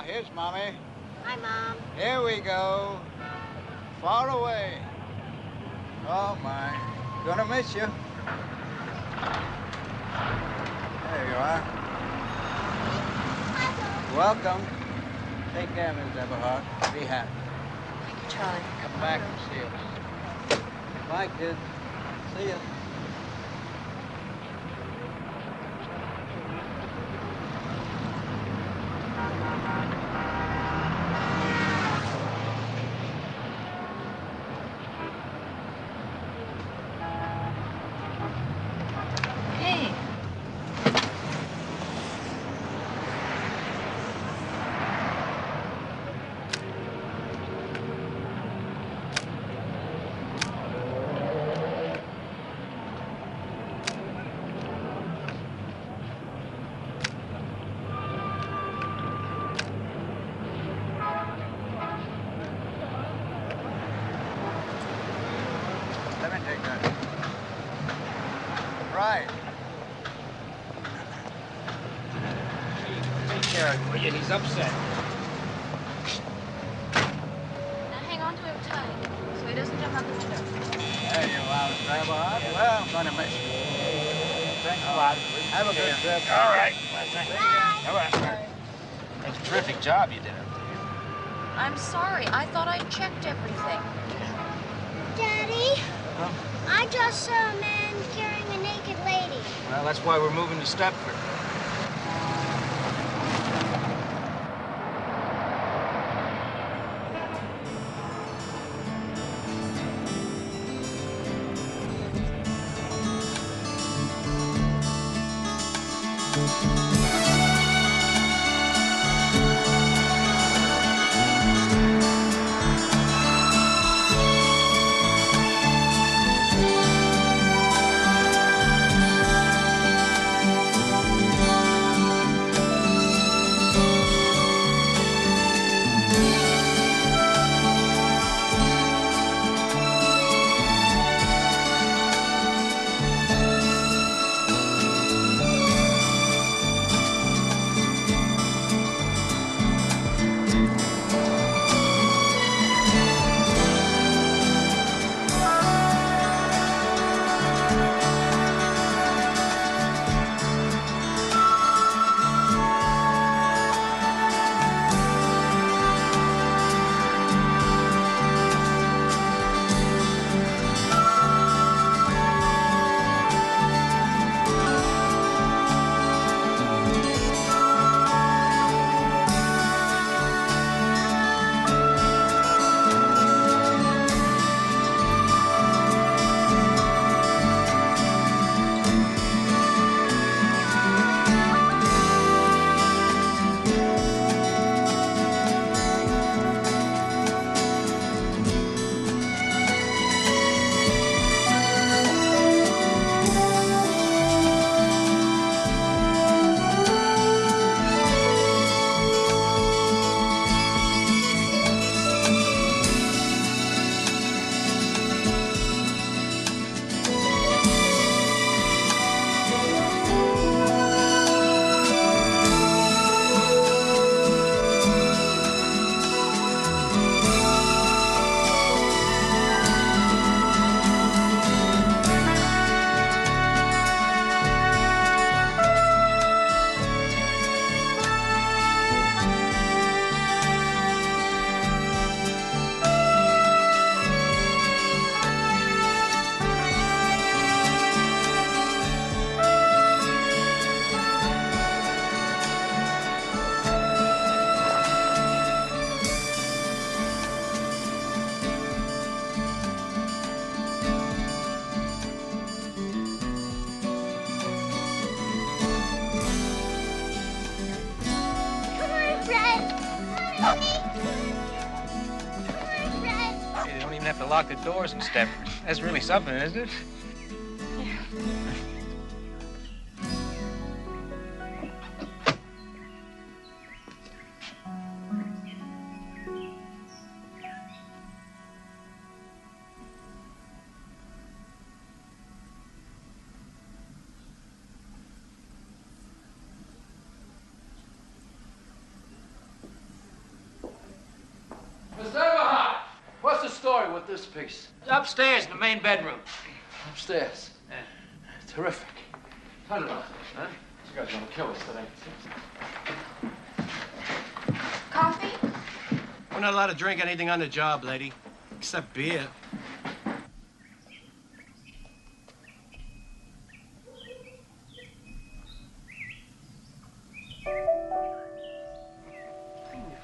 here's Mommy. Hi, Mom. Here we go. Far away. Oh, my. Gonna miss you. There you are. Welcome. Take care, Miss Everhart. Be happy. Thank you, Charlie. Come back and see us. Bye, kids. See you. Hey. Let me take that. Right. Take care of him, will you? He's upset. Now hang on to him tight so he doesn't jump out the window. There you are, Miss Everhart. Well, I'm gonna miss you. Thanks a lot. Have a good trip. All right. All right. Bye. That's a terrific job you did up there. I'm sorry. I thought I checked everything. Daddy, Huh? I just saw a man carrying a naked lady. Well, that's why we're moving to Stepford. Hey, they don't even have to lock the doors in Stepford. That's really something, isn't it? this piece? Upstairs in the main bedroom. Upstairs. Yeah. Terrific. Turn it on, huh? You guys are gonna kill us today. Coffee? We're not allowed to drink anything on the job, lady. Except beer.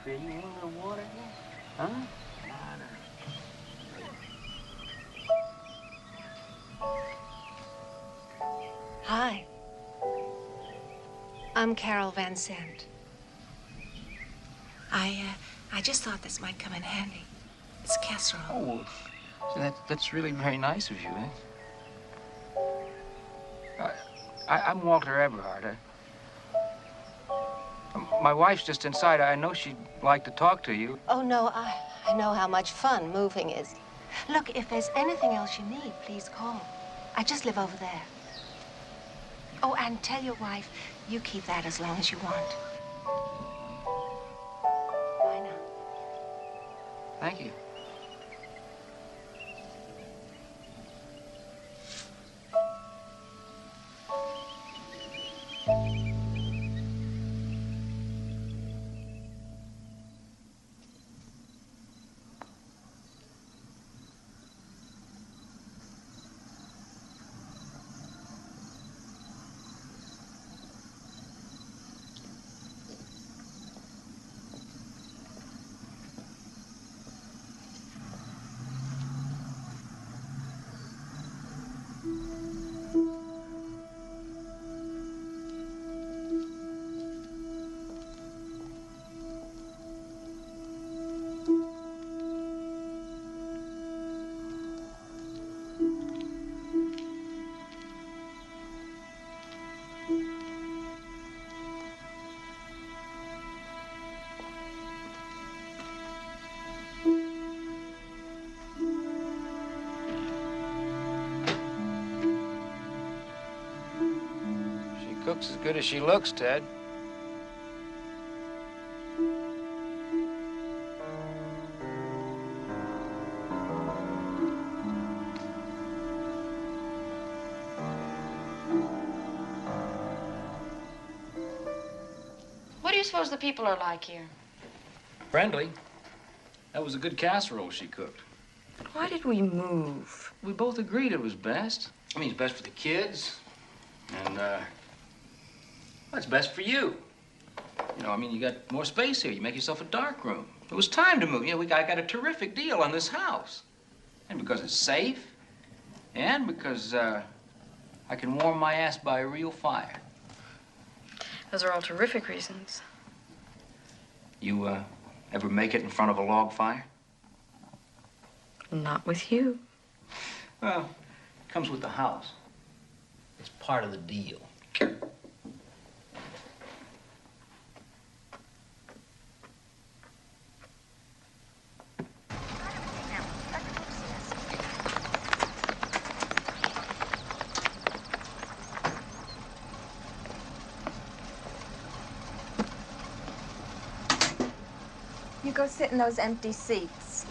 You want a little water here? Huh? Hi. I'm Carol Van Sant. I just thought this might come in handy. It's casserole. Oh, that's really very nice of you, eh? I'm Walter Eberhard. My wife's just inside. I know she'd like to talk to you. Oh, no, I know how much fun moving is. Look, if there's anything else you need, please call. I just live over there. Oh, and tell your wife you keep that as long as you want. Bye now. Thank you. Cooks as good as she looks, Ted. What do you suppose the people are like here? Friendly. That was a good casserole she cooked. Why did we move? We both agreed it was best. I mean, it's best for the kids. And, well, it's best for you. You know, I mean, you got more space here. You make yourself a dark room. It was time to move. You know, I got a terrific deal on this house. And because it's safe, and because, I can warm my ass by a real fire. Those are all terrific reasons. You, ever make it in front of a log fire? Not with you. Well, it comes with the house. It's part of the deal. You go sit in those empty seats.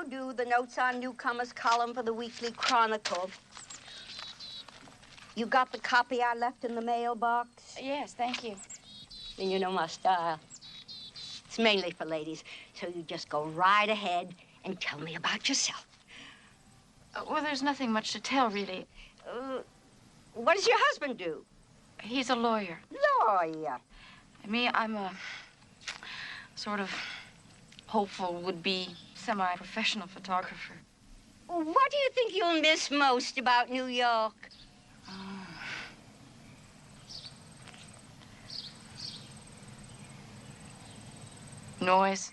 also do the Notes on Newcomers column for the Weekly Chronicle. You got the copy I left in the mailbox? Yes, thank you. And you know my style. It's mainly for ladies, so you just go right ahead and tell me about yourself. Well, there's nothing much to tell, really. What does your husband do? He's a lawyer. Lawyer? Me, I'm a sort of hopeful, would-be, semi-professional photographer. What do you think you'll miss most about New York? Noise.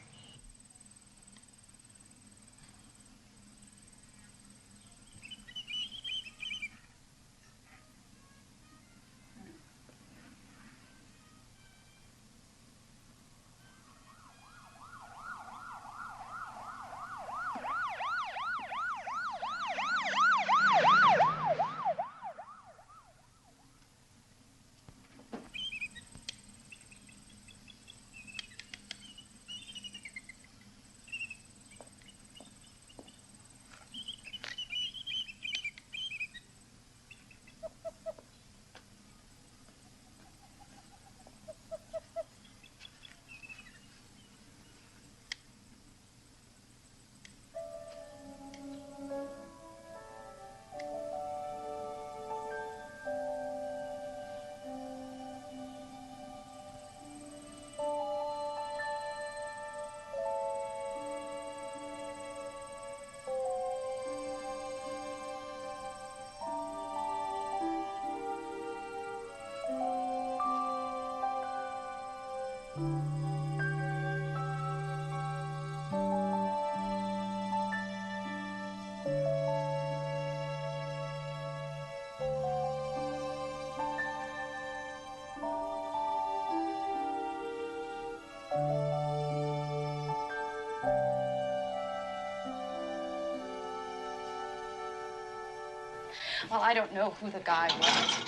Well, I don't know who the guy was,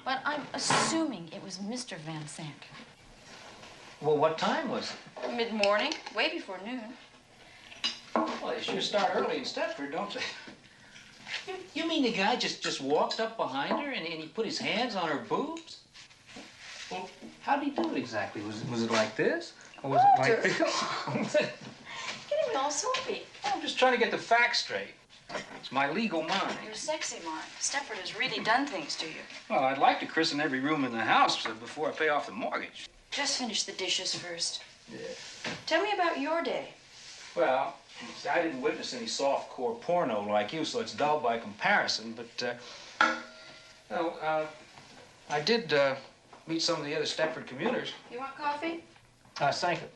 but I'm assuming it was Mr. Van Sant. Well, what time was it? Mid-morning, way before noon. Well, they sure start early in Stepford, don't they? You mean the guy just walked up behind her and he put his hands on her boobs? Well, how did he do it exactly? Was it like this? Or was it like this? Getting all soapy. I'm just trying to get the facts straight. It's my legal mind. Your sexy mind. Stepford has really done things to you. Well, I'd like to christen every room in the house before I pay off the mortgage. Just finish the dishes first. Yeah. Tell me about your day. Well, see, I didn't witness any soft-core porno like you, so it's dull by comparison, but, I did, meet some of the other Stepford commuters. You want coffee? Thank you.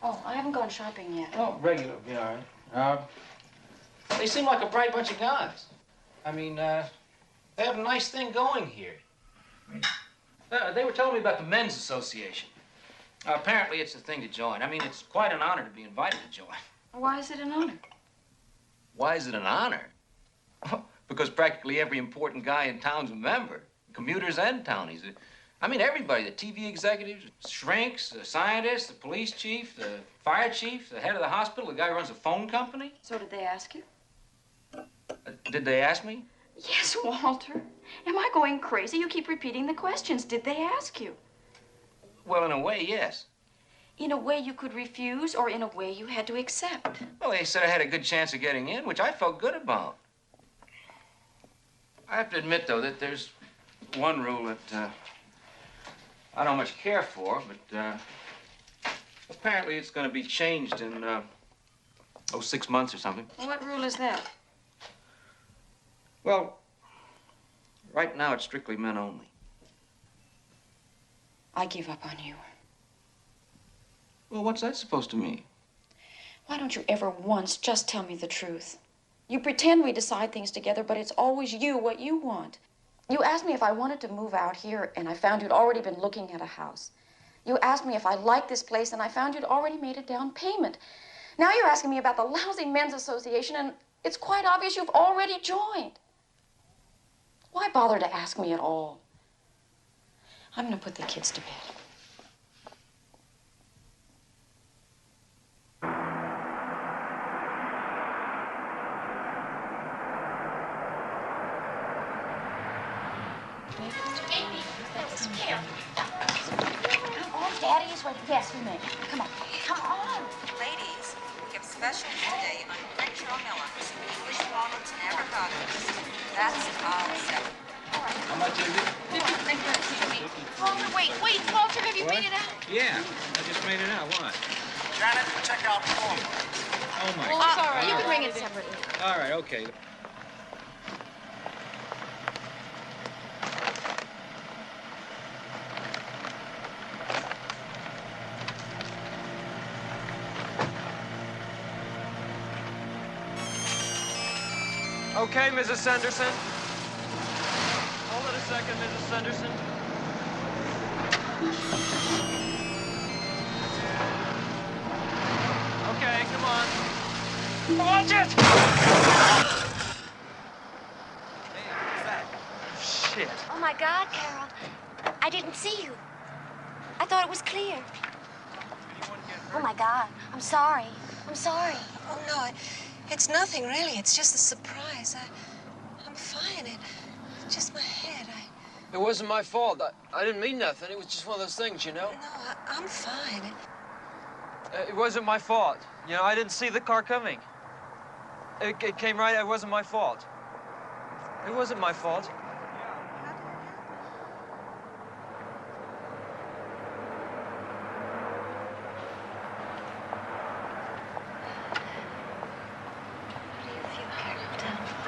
Oh, I haven't gone shopping yet. Oh, regular, yeah, all right. They seem like a bright bunch of guys. I mean, they have a nice thing going here. They were telling me about the Men's Association. Apparently, it's a thing to join. I mean, it's quite an honor to be invited to join. Why is it an honor? Why is it an honor? Because practically every important guy in town's a member. Commuters and townies. I mean, everybody, the TV executives, shrinks, the scientists, the police chief, the fire chief, the head of the hospital, the guy who runs the phone company. So did they ask you? Did they ask me? Yes, Walter. Am I going crazy? You keep repeating the questions. Did they ask you? Well, in a way, yes. In a way you could refuse, or in a way you had to accept? Well, they said I had a good chance of getting in, which I felt good about. I have to admit, though, that there's one rule that I don't much care for, but apparently it's going to be changed in, 6 months or something. What rule is that? Well, right now it's strictly men only. I give up on you. Well, what's that supposed to mean? Why don't you ever once just tell me the truth? You pretend we decide things together, but it's always you, what you want. You asked me if I wanted to move out here, and I found you'd already been looking at a house. You asked me if I liked this place, and I found you'd already made a down payment. Now you're asking me about the lousy Men's Association, and it's quite obvious you've already joined. Why bother to ask me at all? I'm going to put the kids to bed. Amy, here. Come on, Daddy is waiting. Yes, we may. Come on. Come on. Ladies, we have specials today on Crenshaw melons. English walnuts never got this. That's all set. How much is it? Walter, wait. Walter, have you made it out? Yeah, I just made it out. What? Janet, check out form. Oh, my Oh, God. it's all right. You can bring it separately. All right, okay. Okay, Mrs. Sanderson. Hold it a second, Mrs. Sanderson. Okay, come on. Watch it! Hey, what's that? Shit. Oh, my God, Carol. I didn't see you. I thought it was clear. Oh, my God. I'm sorry. I'm sorry. Oh, no, it's nothing, really. It's just a surprise. I'm fine. It's just my head. It wasn't my fault. I didn't mean nothing. It was just one of those things, you know? No, I'm fine. It wasn't my fault. You know, I didn't see the car coming. It came right. It wasn't my fault. It wasn't my fault.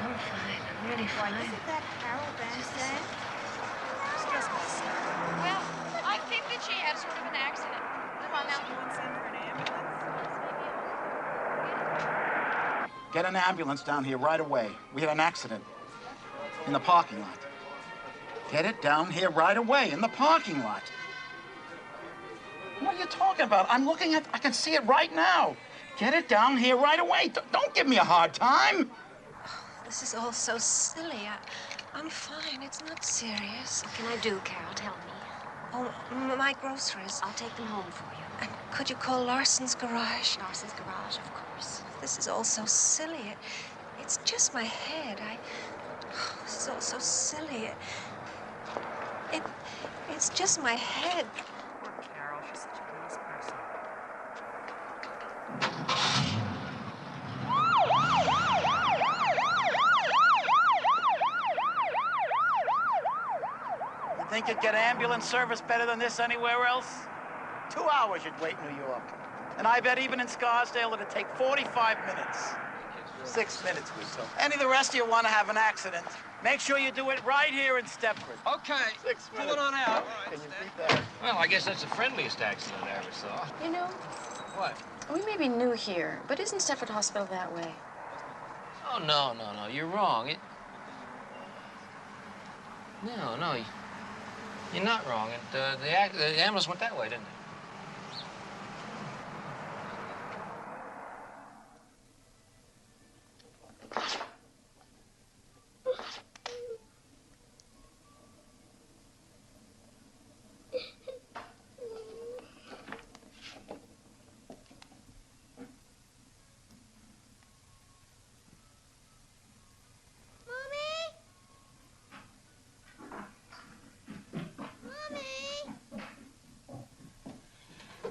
I'm fine. I'm really fine. Isn't that Carol Van saying? Well, I think that she had sort of an accident. Come on now. Get an ambulance down here right away. We had an accident in the parking lot. Get it down here right away in the parking lot. What are you talking about? I'm looking at, I can see it right now. Get it down here right away. Don't give me a hard time. This is all so silly. I'm fine. It's not serious. What can I do, Carol? Tell me. Oh, my groceries. I'll take them home for you. And could you call Larson's garage? Larson's garage, of course. This is all so silly. It's just my head. This is all so silly. It's just my head. Poor Carol. She's such a nice person. You think you'd get ambulance service better than this anywhere else? 2 hours you'd wait in New York. And I bet even in Scarsdale it'd take 45 minutes. 6 minutes or so. Any of the rest of you want to have an accident, make sure you do it right here in Stepford. Okay. 6 minutes. Pull it on out. Can you beat that? Well, I guess that's the friendliest accident I ever saw. You know, What? we may be new here, but isn't Stepford Hospital that way? Oh, no. You're wrong. No. You're not wrong. The ambulance went that way, didn't it?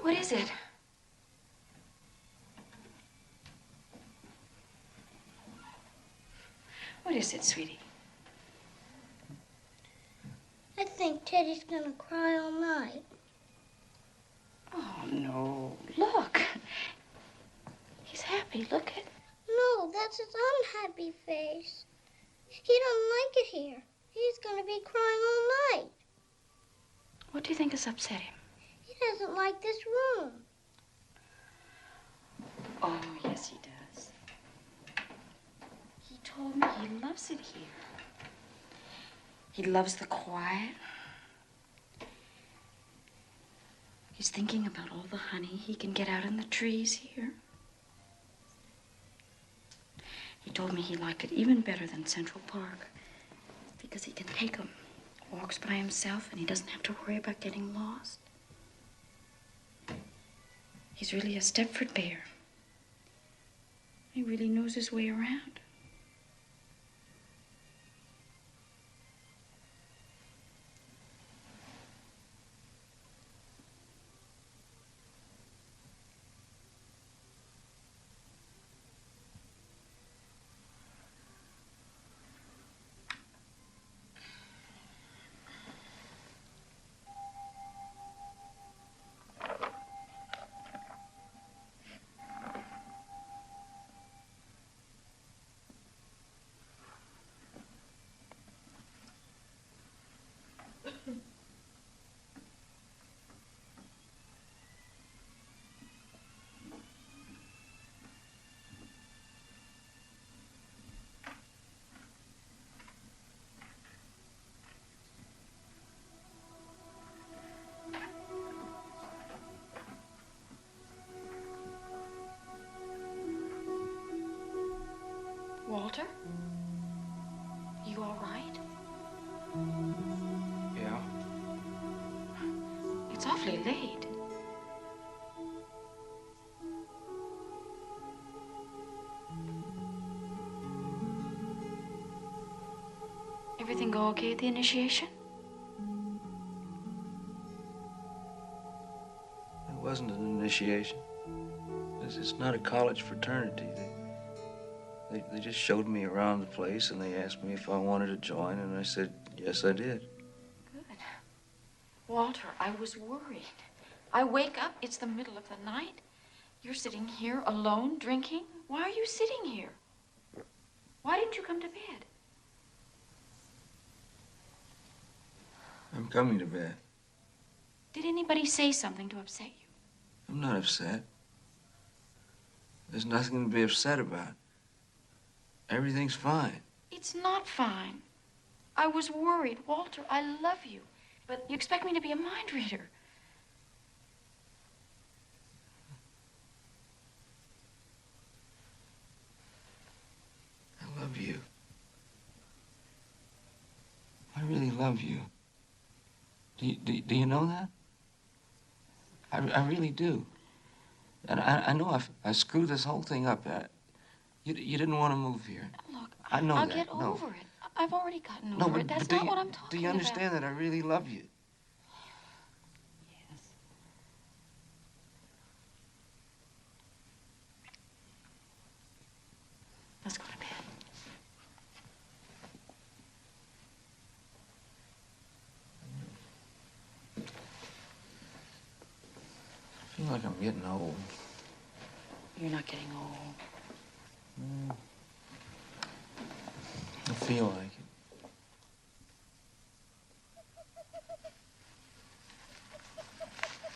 What is it? What is it, sweetie? I think Teddy's gonna cry all night. Oh, no. Look. He's happy. Look at... No, that's his unhappy face. He don't like it here. He's gonna be crying all night. What do you think has upset him? He doesn't like this room. Oh, yes, he does. He told me he loves it here. He loves the quiet. He's thinking about all the honey he can get out in the trees here. He told me he liked it even better than Central Park because he can take him, walks by himself, and he doesn't have to worry about getting lost. He's really a Stepford bear. He really knows his way around. Walter? You all right? Yeah. It's awfully late. Everything go okay at the initiation? It wasn't an initiation. It's not a college fraternity. They just showed me around the place, and they asked me if I wanted to join, and I said, yes, I did. Good. Walter, I was worried. I wake up, it's the middle of the night. You're sitting here alone, drinking. Why are you sitting here? Why didn't you come to bed? I'm coming to bed. Did anybody say something to upset you? I'm not upset. There's nothing to be upset about. Everything's fine. It's not fine. I was worried. Walter, I love you. But you expect me to be a mind reader. I love you. I really love you. Do you know that? I really do. And I know I screwed this whole thing up. You didn't want to move here. Look, I know I'll that. get over it. I've already gotten No, over it. That's not what I'm talking about. Do you understand that I really love you? Yes. Let's go to bed. I feel like I'm getting old. You're not getting old. I feel like it.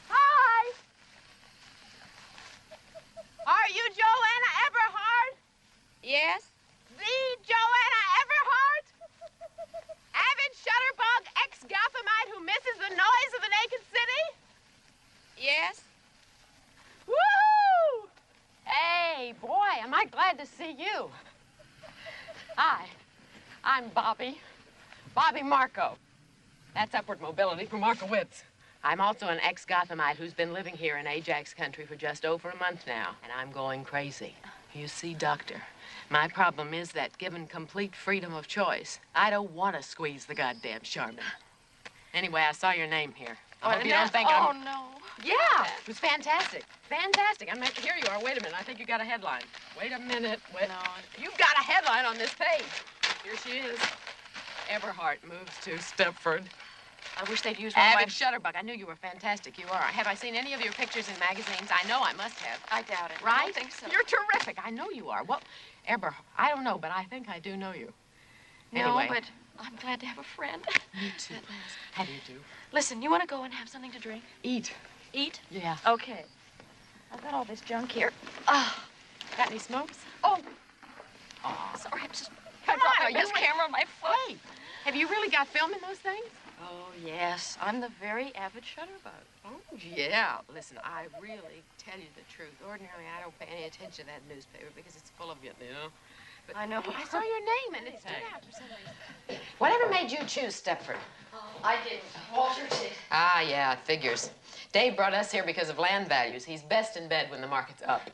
Hi! Are you Joanna Everhart? Yes? The Joanna Everhart? Avid shutterbug ex-Gothamite who misses the noise of the naked city? Yes? Woo! Hey, boy, am I glad to see you. Hi, I'm Bobby Marco. That's upward mobility for Markowitz. I'm also an ex-Gothamite who's been living here in Ajax country for just over a month now, and I'm going crazy. You see, Doctor, my problem is that given complete freedom of choice, I don't want to squeeze the goddamn Charmin. Anyway, I saw your name here. I hope you don't think I'm... Oh, no. Yeah, it was fantastic. Fantastic. I mean, here you are. Wait a minute. I think you got a headline. Wait a minute. Wait. No. You've got a headline on this page. Here she is. Everhart moves to Stepford. I wish they'd use one of my... Avid shutterbug. I knew you were fantastic. You are. Have I seen any of your pictures in magazines? I know I must have. I doubt it. Right? I don't think so. You're terrific. I know you are. Well, Everhart, I don't know, but I think I do know you. No, Anyway. but I'm glad to have a friend. Me too. How do you do? Listen, you want to go and have something to drink? Eat. Eat? Yeah. Okay. I've got all this junk here. Got any smokes? Oh, Oh, sorry, I'm just... Come I on, dropped this camera on my foot. Hey, have you really got film in those things? Oh, yes. I'm the very avid shutterbug. Oh, yeah. Listen, I really tell you the truth. Ordinarily, I don't pay any attention to that newspaper because it's full of you know. But I know. I saw your name and it stood out for some reason. Whatever made you choose Stepford? I didn't. Walter did. Ah, yeah, it figures. Dave brought us here because of land values. He's best in bed when the market's up.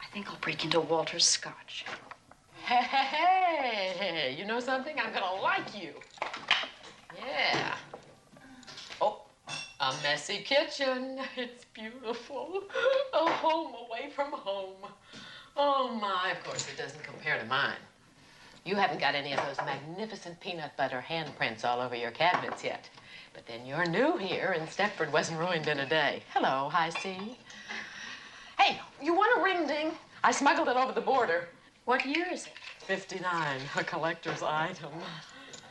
I think I'll break into Walter's scotch. Hey, you know something? I'm gonna like you. Yeah. Oh, a messy kitchen. It's beautiful. A home away from home. Oh, my. Of course, it doesn't compare to mine. You haven't got any of those magnificent peanut butter handprints all over your cabinets yet. But then you're new here, and Stepford wasn't ruined in a day. Hello, High C. Hey, you want a ring ding? I smuggled it over the border. What year is it? 59, a collector's item.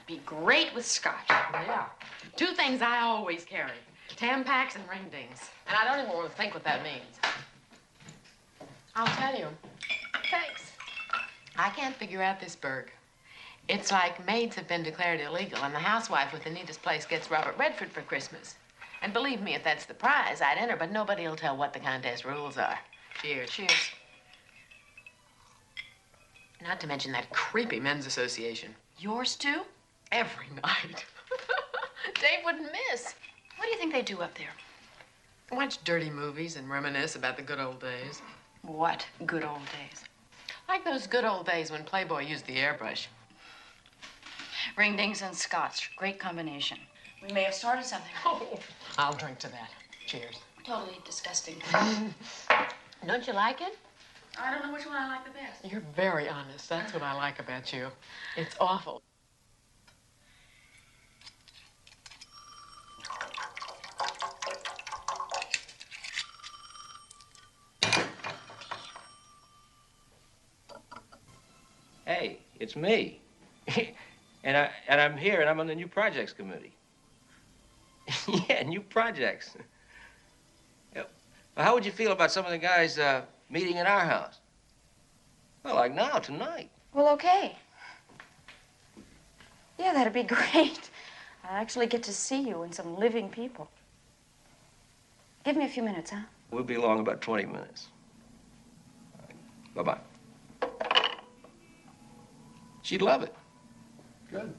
Be great with scotch. Yeah. Two things I always carry. Tampaks and ring dings. And I don't even want to think what that means. I'll tell you. Thanks. I can't figure out this burg. It's like maids have been declared illegal, and the housewife with the neatest place gets Robert Redford for Christmas. And believe me, if that's the prize, I'd enter, but nobody'll tell what the contest rules are. Cheers. Cheers. Not to mention that creepy men's association. Yours too? Every night. Dave wouldn't miss. What do you think they do up there? Watch dirty movies and reminisce about the good old days. What good old days? Like those good old days when Playboy used the airbrush. Ring-dings and scotch. Great combination. We may have started something. Oh, I'll drink to that. Cheers. Totally disgusting. Don't you like it? I don't know which one I like the best. You're very honest. That's what I like about you. It's awful. Hey, it's me. and I'm here, and I'm on the new projects committee. Yeah, new projects. Yeah. Well, how would you feel about some of the guys meeting at our house? Well, like now, tonight. Well, okay. Yeah, that'd be great. I actually get to see you and some living people. Give me a few minutes, huh? We'll be along about 20 minutes. Bye-bye. She'd love it. Good.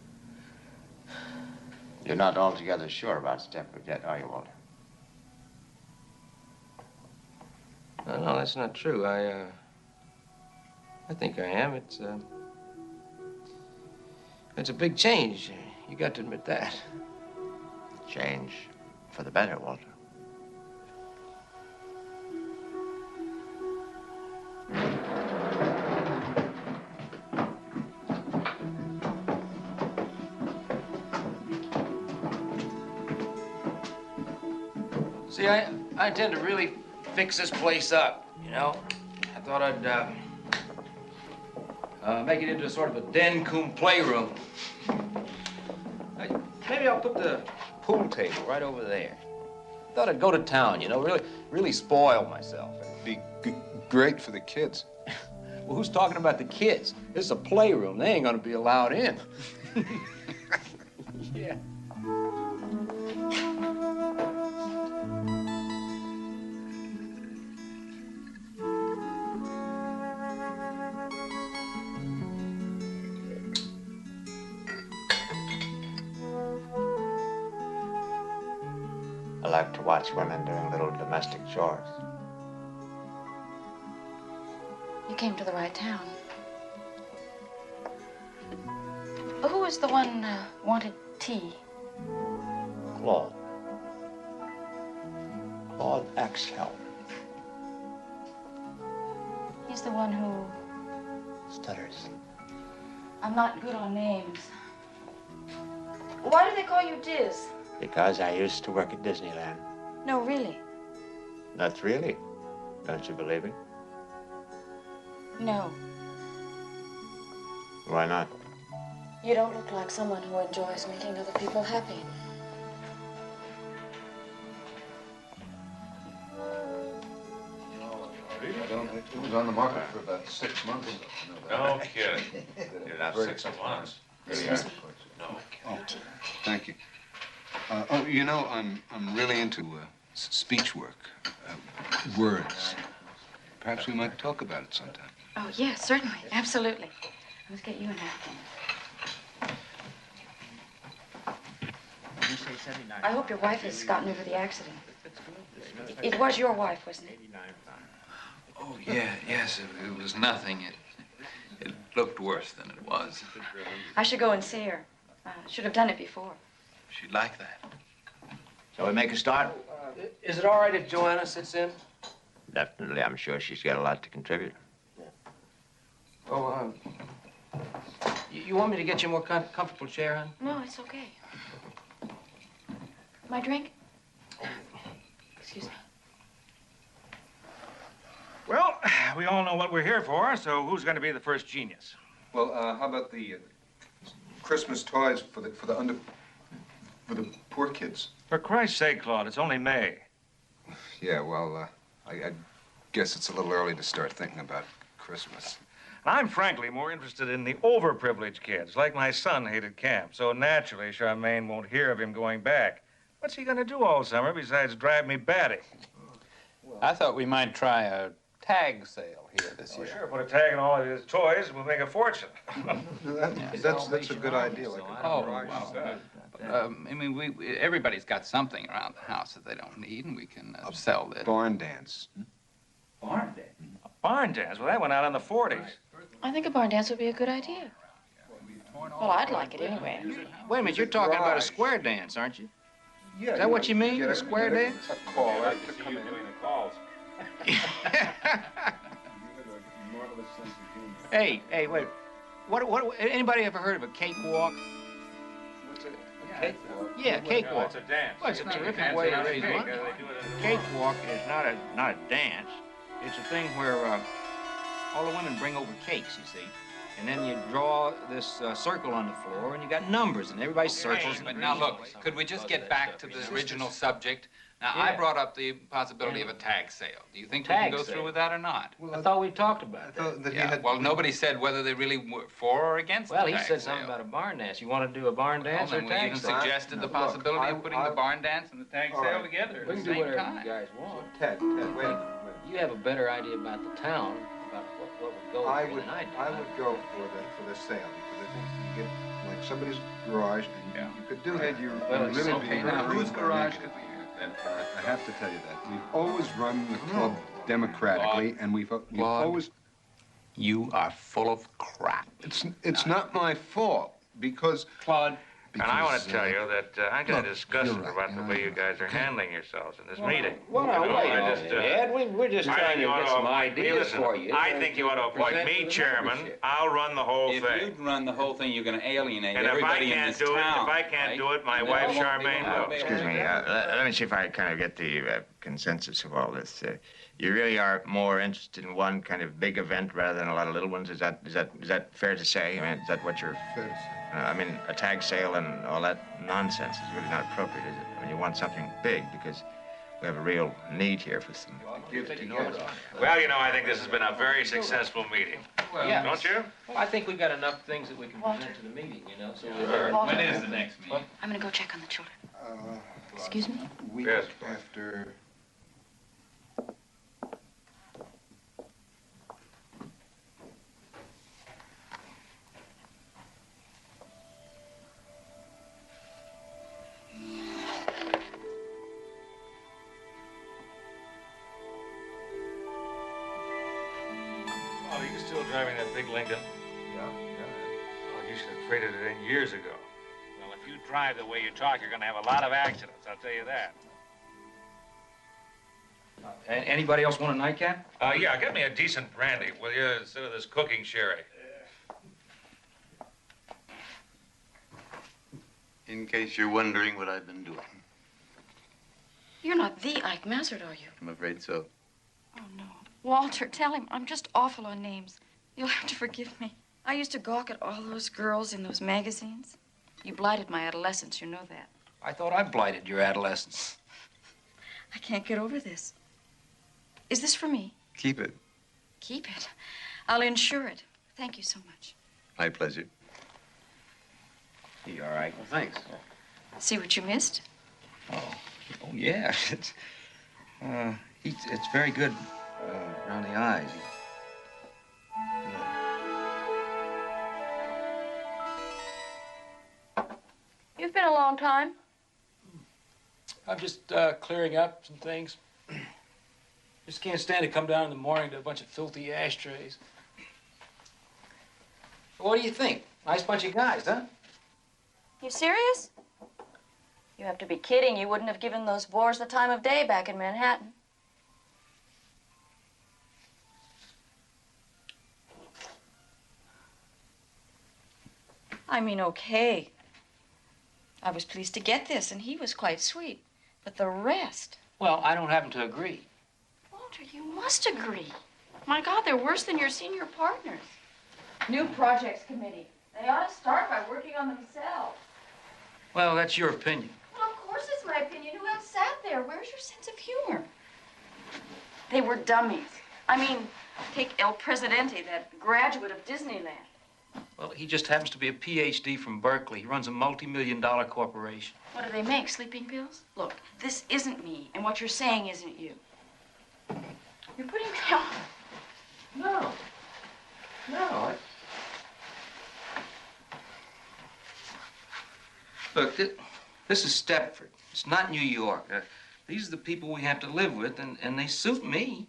You're not altogether sure about Stepford yet, are you, Walter? No, that's not true. I think I am. It's a big change. You got to admit that. Change for the better, Walter. See, I intend to really fix this place up, you know? I thought I'd make it into sort of a den cum playroom. Maybe I'll put the pool table right over there. Thought I'd go to town, you know, really spoil myself. Be great for the kids. Well, who's talking about the kids? This is a playroom. They ain't gonna be allowed in. Yeah. I like to watch women doing little domestic chores. You came to the right town. Who was the one wanted tea? Claude. Claude Axel. He's the one who... Stutters. I'm not good on names. Why do they call you Diz? Because I used to work at Disneyland. No, really. Not really. Don't you believe me? No. Why not? You don't look like someone who enjoys making other people happy. It was on the market for about 6 months. No kidding. Not 6 months. Excuse me. No. Oh, thank you. You know, I'm really into speech work, words. Perhaps we might talk about it sometime. Oh, yes, certainly. Absolutely. Let's get you a napkin. I hope your wife has gotten over the accident. It was your wife, wasn't it? Oh, yeah, yes, it was nothing. It looked worse than it was. I should go and see her. Should have done it before. She'd like that. Shall we make a start? Is it all right if Joanna sits in? Definitely. I'm sure she's got a lot to contribute. Oh, you want me to get you a more comfortable chair, hon? No, it's okay. My drink? Excuse me. Well, we all know what we're here for, so who's going to be the first genius? Well, how about the Christmas toys for the poor kids? For Christ's sake, Claude, it's only May. Yeah, well, I guess it's a little early to start thinking about Christmas. I'm frankly more interested in the overprivileged kids, like my son hated camp. So naturally, Charmaine won't hear of him going back. What's he going to do all summer besides drive me batty? I thought we might try a tag sale here this Oh, year. sure, put a tag on all of his toys and we'll make a fortune. That's a good idea. Like Oh, well, I mean, everybody's got something around the house that they don't need, and we can sell it. Barn dance. Barn dance? A barn dance? Well, that went out in the 40s. I think a barn dance would be a good idea. Well, I'd like it anyway. Wait a minute, you're talking about a square dance, aren't you? Yeah. Is that what you mean, a square dance? A caller to come in. Doing the calls. Hey, wait. What, anybody ever heard of a cakewalk? What's it? Cakewalk? Yeah, cakewalk. No, it's a dance. Well, it's a terrific way to raise money. Cakewalk is not a dance. It's a thing where all the women bring over cakes, you see. And then you draw this circle on the floor, and you got numbers, and everybody circles. But now look, could we just get back to the original subject? Now, I brought up the possibility of a tag sale. Do you think we can go through with that or not? Well, I thought we talked about that. Yeah, well, nobody said whether they really were for or against Well, the he tag said sale. something about a barn dance. You want to do a barn dance or a We tag even sale? suggested the possibility of putting the barn dance and the tag sale together We at can the do same whatever time. you guys want. Ted, wait. You have a better idea about the town, about what would go I here would than I do. I would go for the sale because I think you get like somebody's garage and you could do that. Well, You'd it's really okay be now. very Whose garage unique. did we use? I have to tell you that we've always run the club democratically, and we've always. You are full of crap. It's not my fault because Claude. And I want to tell you that I'm kind of look, disgusted you're right, about the way you guys are handling yourselves in this meeting. Well, now, You know, wait I a just, minute, Ed. We're just I trying think to you ought get some to- ideas listen, for you. I think you ought to appoint present me to the chairman. membership. I'll run the whole If thing. you'd run the whole thing, you're going to alienate And if I everybody in can't this do it, town. if I can't right? do it, my And wife then Charmaine will. Excuse me, let me see if I kind of get the consensus of all this. You really are more interested in one kind of big event rather than a lot of little ones. Is that fair to say? I mean, is that what you're? Fair to say. I mean, a tag sale and all that nonsense is really not appropriate, is it? I mean, you want something big because we have a real need here for some. Well, you know, I think this has been a very successful meeting. Yeah. Don't you? Well, I think we've got enough things that we can present to the meeting, you know. So When is the next meeting? I'm going to go check on the children. Excuse me? Week Yes. after. Oh, are you still driving that big Lincoln? Yeah. Oh, you should have traded it in years ago. Well, if you drive the way you talk, you're going to have a lot of accidents, I'll tell you that. Anybody else want a nightcap? Yeah, get me a decent brandy, will you, instead of this cooking sherry. In case you're wondering what I've been doing. You're not the Ike Massard, are you? I'm afraid so. Oh, no. Walter, tell him I'm just awful on names. You'll have to forgive me. I used to gawk at all those girls in those magazines. You blighted my adolescence, you know that. I thought I blighted your adolescence. I can't get over this. Is this for me? Keep it. Keep it. I'll insure it. Thank you so much. My pleasure. You all right? Well, thanks. See what you missed? Oh yeah. It's very good around the eyes. You've been a long time. I'm just clearing up some things. Just can't stand to come down in the morning to a bunch of filthy ashtrays. What do you think? Nice bunch of guys, huh? You serious? You have to be kidding. You wouldn't have given those bores the time of day back in Manhattan. I mean, okay. I was pleased to get this, and he was quite sweet. But the rest... Well, I don't happen to agree. Walter, you must agree. My God, they're worse than your senior partners. New Projects Committee. They ought to start by working on themselves. Well, that's your opinion. Well, of course it's my opinion. Who else sat there? Where's your sense of humor? They were dummies. I mean, take El Presidente, that graduate of Disneyland. Well, he just happens to be a PhD from Berkeley. He runs a multi-million-dollar corporation. What do they make, sleeping pills? Look, this isn't me, and what you're saying isn't you. You're putting me off. Look, this is Stepford. It's not New York. These are the people we have to live with, and they suit me.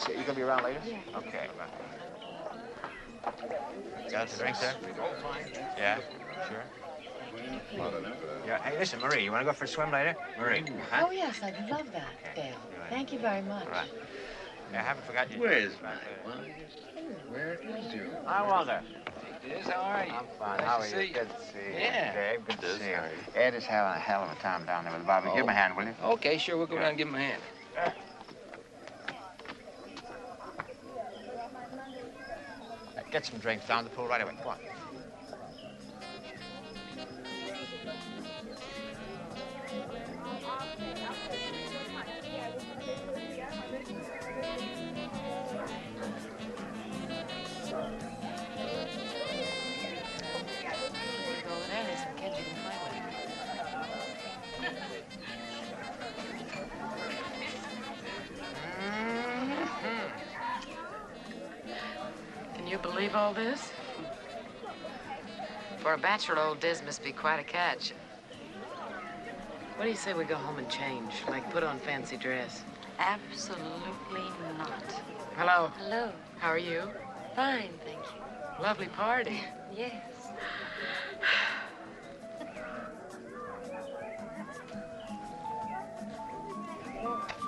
You gonna be around later? Yeah. Okay. Got the drinks there? Yeah, sure. Yeah. Hey, listen, Marie, you want to go for a swim later? Marie. Oh, yes, I'd love that, Dale. Thank you very much. All right. Yeah, I haven't forgotten you. Where's my wife? Where is you? Hi, Walter. Liz, how are you? I'm fine. Nice How to are see you? you. Good to see you. Yeah. Dave, good to see you. Ed is having a hell of a time down there with Bobby. Give him a hand, will you? Okay, sure. We'll go down and give him a hand. Get some drinks down the pool right away. Come on. Over there, there's some kids you can play with. Can you believe all this? For a bachelor, old Diz must be quite a catch. What do you say we go home and change? Like put on fancy dress? Absolutely not. Hello. Hello. How are you? Fine, thank you. Lovely party. Yes.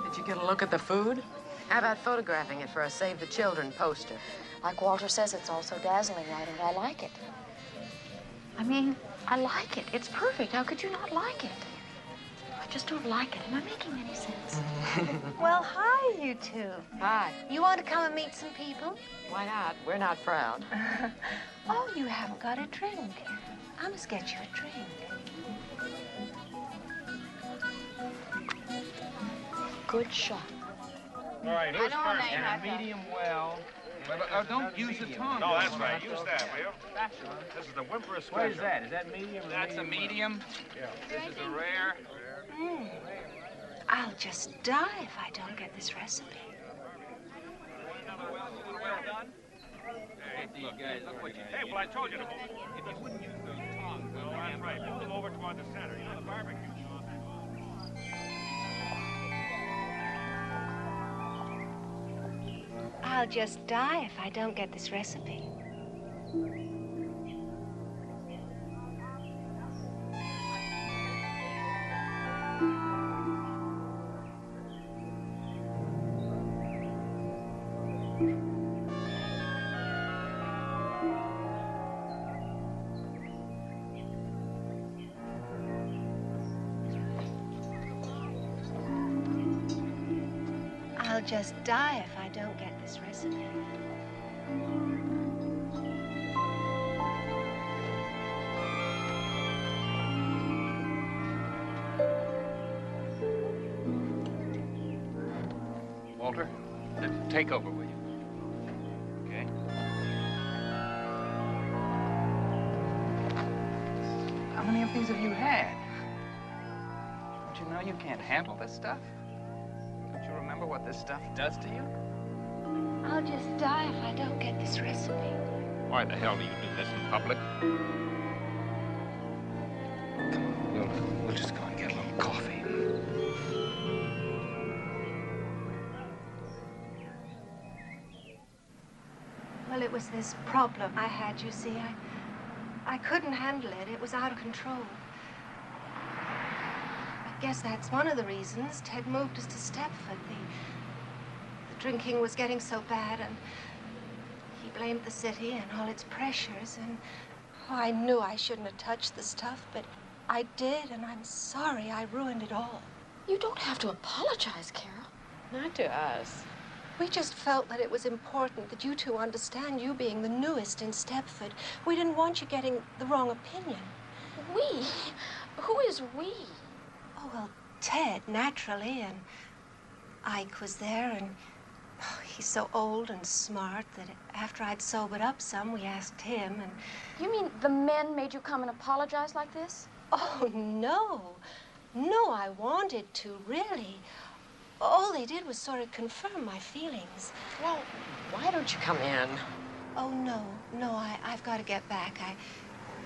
Did you get a look at the food? How about photographing it for a Save the Children poster? Like Walter says, it's all so dazzling. Why don't I like it? I mean, I like it. It's perfect. How could you not like it? I just don't like it. Am I making any sense? Well, hi, you two. Hi. You want to come and meet some people? Why not? We're not proud. Oh, you haven't got a drink. I must get you a drink. Good shot. All right, who's I know first? and a medium well. Don't use the tongue. No, that's right. Use that, will you? This is the Whimper Special. What is that? Is that medium? That's a medium. Yeah. This is a rare. I'll just die if I don't get this recipe. Hey, well, I told you to move. If you wouldn't use those tongs, no, that's right. Move them over toward the center. You know, the barbecue. I'll just die if I don't get this recipe. I'll just die if I don't get this recipe. Walter, take over, will you? Okay. How many of these have you had? Don't you know you can't handle this stuff? Don't you remember what this stuff does to you? I'll just die if I don't get this recipe. Why the hell do you do this in public? Come on, we'll just go and get a little coffee. Well, it was this problem I had, you see. I couldn't handle it. It was out of control. I guess that's one of the reasons Ted moved us to Stepford. The drinking was getting so bad, and he blamed the city and all its pressures, and I knew I shouldn't have touched the stuff, but I did, and I'm sorry I ruined it all. You don't have to apologize, Carol. Not to us. We just felt that it was important that you two understand, you being the newest in Stepford. We didn't want you getting the wrong opinion. We? Who is we? Oh, well, Ted, naturally, and Ike was there, and he's so old and smart that after I'd sobered up some, we asked him, and... You mean the men made you come and apologize like this? Oh, no. No, I wanted to, really. All they did was sort of confirm my feelings. Well, why don't you come in? Oh, no, I've got to get back.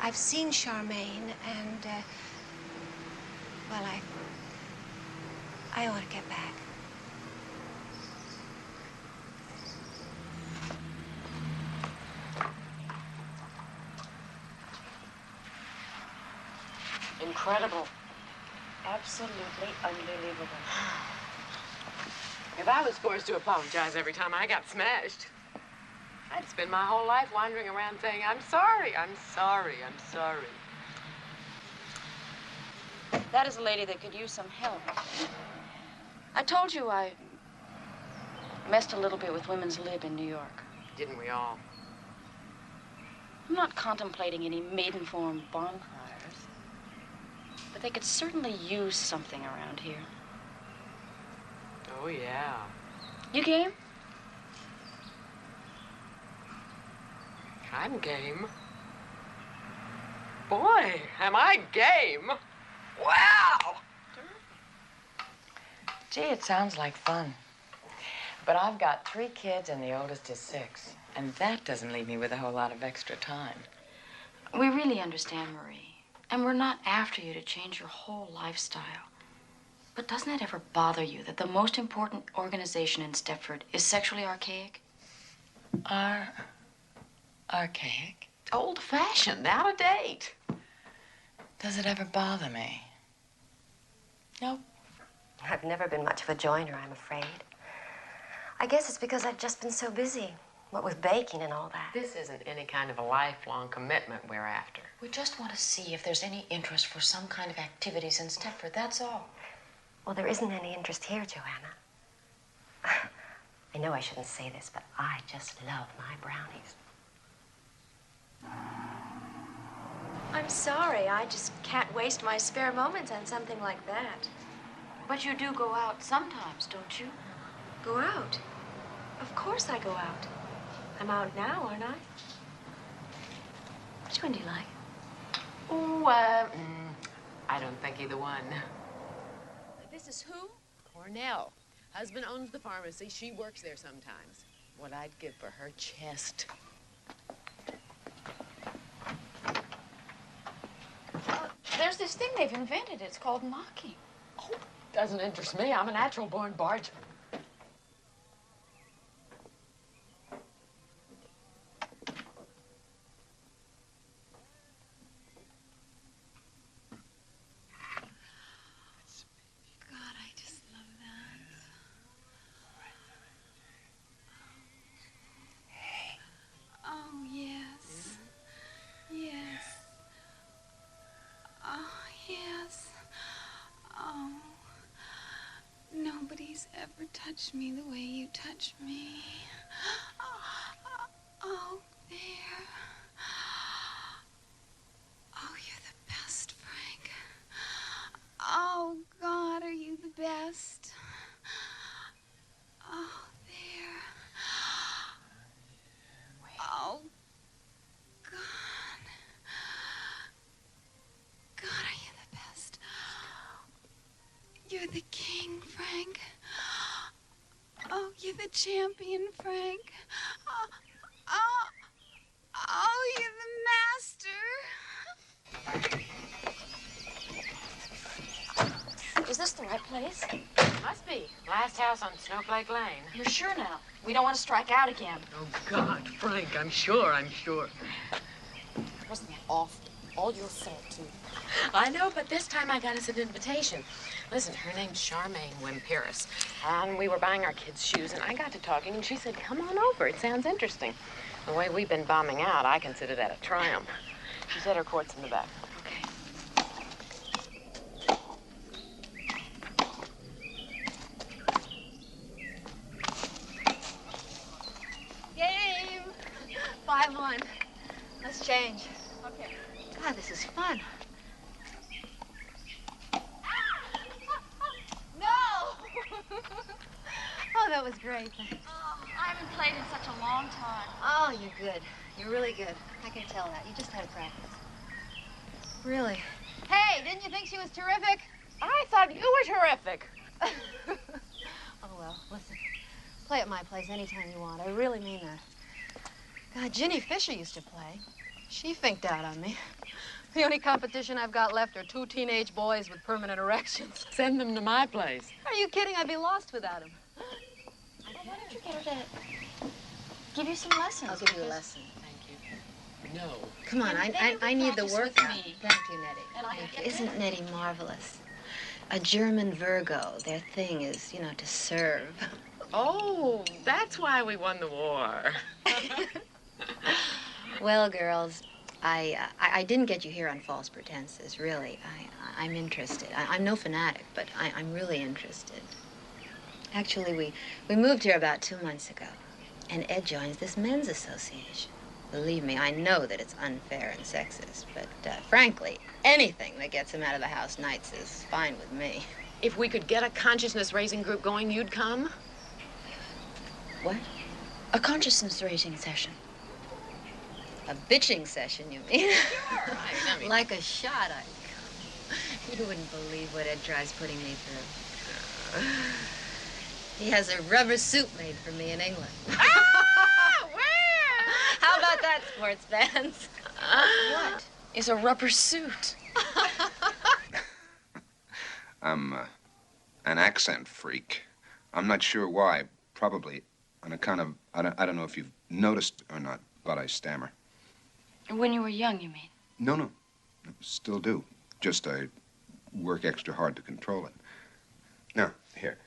I've seen Charmaine, and, well, I ought to get back. Incredible. Absolutely unbelievable. If I was forced to apologize every time I got smashed, I'd spend my whole life wandering around saying, I'm sorry, I'm sorry, I'm sorry. That is a lady that could use some help. I told you I messed a little bit with Women's Lib in New York. Didn't we all? I'm not contemplating any maiden-form bonfires, but they could certainly use something around here. Oh, yeah. You game? I'm game. Boy, am I game. Wow! Gee, it sounds like fun. But I've got 3 kids and the oldest is 6. And that doesn't leave me with a whole lot of extra time. We really understand, Marie. And we're not after you to change your whole lifestyle. But doesn't it ever bother you that the most important organization in Stepford is sexually archaic? Archaic? Old-fashioned, out of date. Does it ever bother me? Nope. I've never been much of a joiner, I'm afraid. I guess it's because I've just been so busy, what with baking and all that. This isn't any kind of a lifelong commitment we're after. We just want to see if there's any interest for some kind of activities in Stepford, that's all. Well, there isn't any interest here, Joanna. I know I shouldn't say this, but I just love my brownies. I'm sorry, I just can't waste my spare moments on something like that. But you do go out sometimes, don't you? Go out? Of course I go out. I'm out now, aren't I? Which one do you like? Oh, I don't think either one. This is who? Cornell. Husband owns the pharmacy. She works there sometimes. What I'd give for her chest. There's this thing they've invented. It's called knocking. Oh, doesn't interest me. I'm a natural-born barger. Ever touch me the way you touch me. Oh, there. Oh, you're the best, Frank. Oh, God, are you the best? Oh, there. Oh, God. God, are you the best? You're the king, Frank. Oh, you're the champion, Frank. Oh, you're the master. Is this the right place? Must be. Last house on Snowflake Lane. You're sure now? We don't want to strike out again. Oh, God, Frank, I'm sure. Wasn't that awful? All your fault, too. I know, but this time I got us an invitation. Listen, her name's Charmaine Wimperis, and we were buying our kids' shoes, and I got to talking, and she said, come on over. It sounds interesting. The way we've been bombing out, I consider that a triumph. She said her court's in the back. Okay. Game! 5-1. Let's change. Okay. God, this is fun. Oh, that was great. Oh, I haven't played in such a long time. Oh, you're good. You're really good. I can tell that. You just had practice. Really. Hey, didn't you think she was terrific? I thought you were terrific. Oh, well, listen. Play at my place anytime you want. I really mean that. God, Ginny Fisher used to play. She finked out on me. The only competition I've got left are 2 teenage boys with permanent erections. Send them to my place. Are you kidding? I'd be lost without them. Why don't you get her to give you some lessons? I'll give you a lesson. Thank you. No. Come on, I need the workout. Thank you, Nettie. Thank you. Isn't Nettie marvelous? A German Virgo. Their thing is, you know, to serve. Oh, that's why we won the war. Well, girls, I didn't get you here on false pretenses, really. I'm interested. I'm no fanatic, but I'm really interested. Actually, we moved here about 2 months ago, and Ed joins this men's association. Believe me, I know that it's unfair and sexist, but frankly, anything that gets him out of the house nights is fine with me. If we could get a consciousness-raising group going, you'd come? What? A consciousness-raising session. A bitching session, you mean? I mean, Like a shot, you wouldn't believe what Ed tries putting me through. He has a rubber suit made for me in England. Ah, where? How about that, sports fans? What is a rubber suit? I'm an accent freak. I'm not sure why. Probably on account of, I don't know if you've noticed or not, but I stammer. When you were young, you mean? No. Still do. Just I work extra hard to control it. Now, here.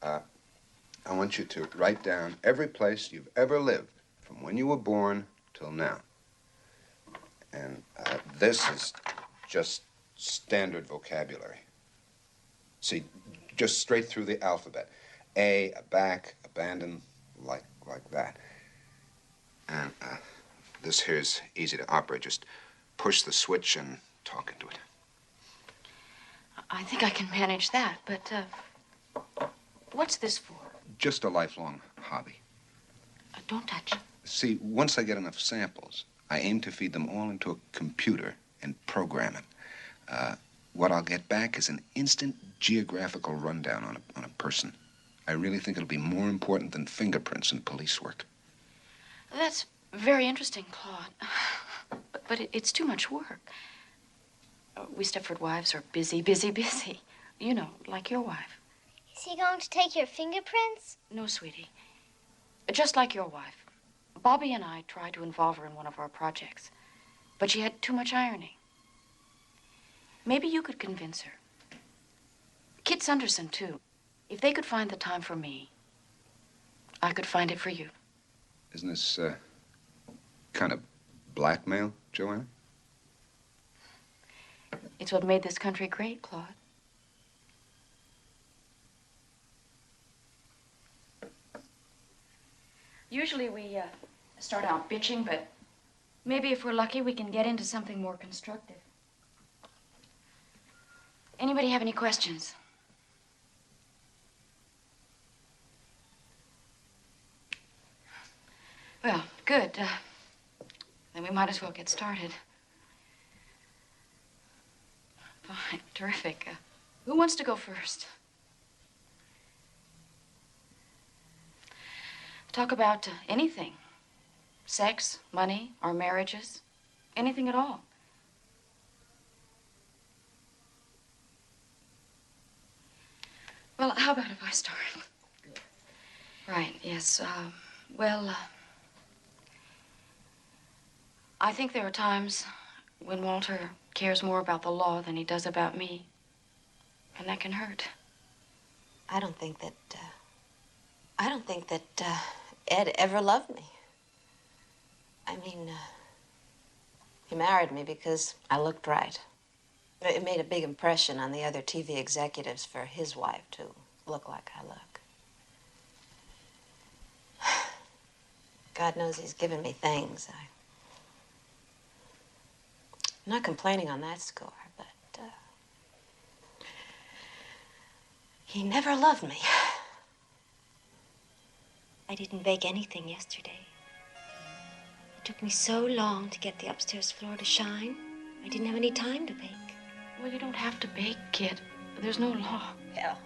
I want you to write down every place you've ever lived from when you were born till now. And this is just standard vocabulary. See, just straight through the alphabet. A back, abandon, like that. And this here's easy to operate. Just push the switch and talk into it. I think I can manage that, but what's this for? Just a lifelong hobby. Don't touch it. See, once I get enough samples, I aim to feed them all into a computer and program it. What I'll get back is an instant geographical rundown on a person. I really think it'll be more important than fingerprints in police work. That's very interesting, Claude. But it's too much work. We Stepford wives are busy. You know, like your wife. Is he going to take your fingerprints? No, sweetie. Just like your wife. Bobby and I tried to involve her in one of our projects, but she had too much ironing. Maybe you could convince her. Kit Sunderson, too. If they could find the time for me, I could find it for you. Isn't this kind of blackmail, Joanna? It's what made this country great, Claude. Usually we start out bitching, but maybe if we're lucky, we can get into something more constructive. Anybody have any questions? Well, good. Then we might as well get started. Fine, terrific. Who wants to go first? Talk about anything. Sex, money, our marriages, anything at all. Well, how about if I start? Right, yes. I think there are times when Walter cares more about the law than he does about me. And that can hurt. I don't think that Ed ever loved me. I mean, he married me because I looked right. It made a big impression on the other TV executives for his wife to look like I look. God knows he's given me things. I'm not complaining on that score, but he never loved me. I didn't bake anything yesterday. It took me so long to get the upstairs floor to shine. I didn't have any time to bake. Well, you don't have to bake, kid. There's no law. Hell,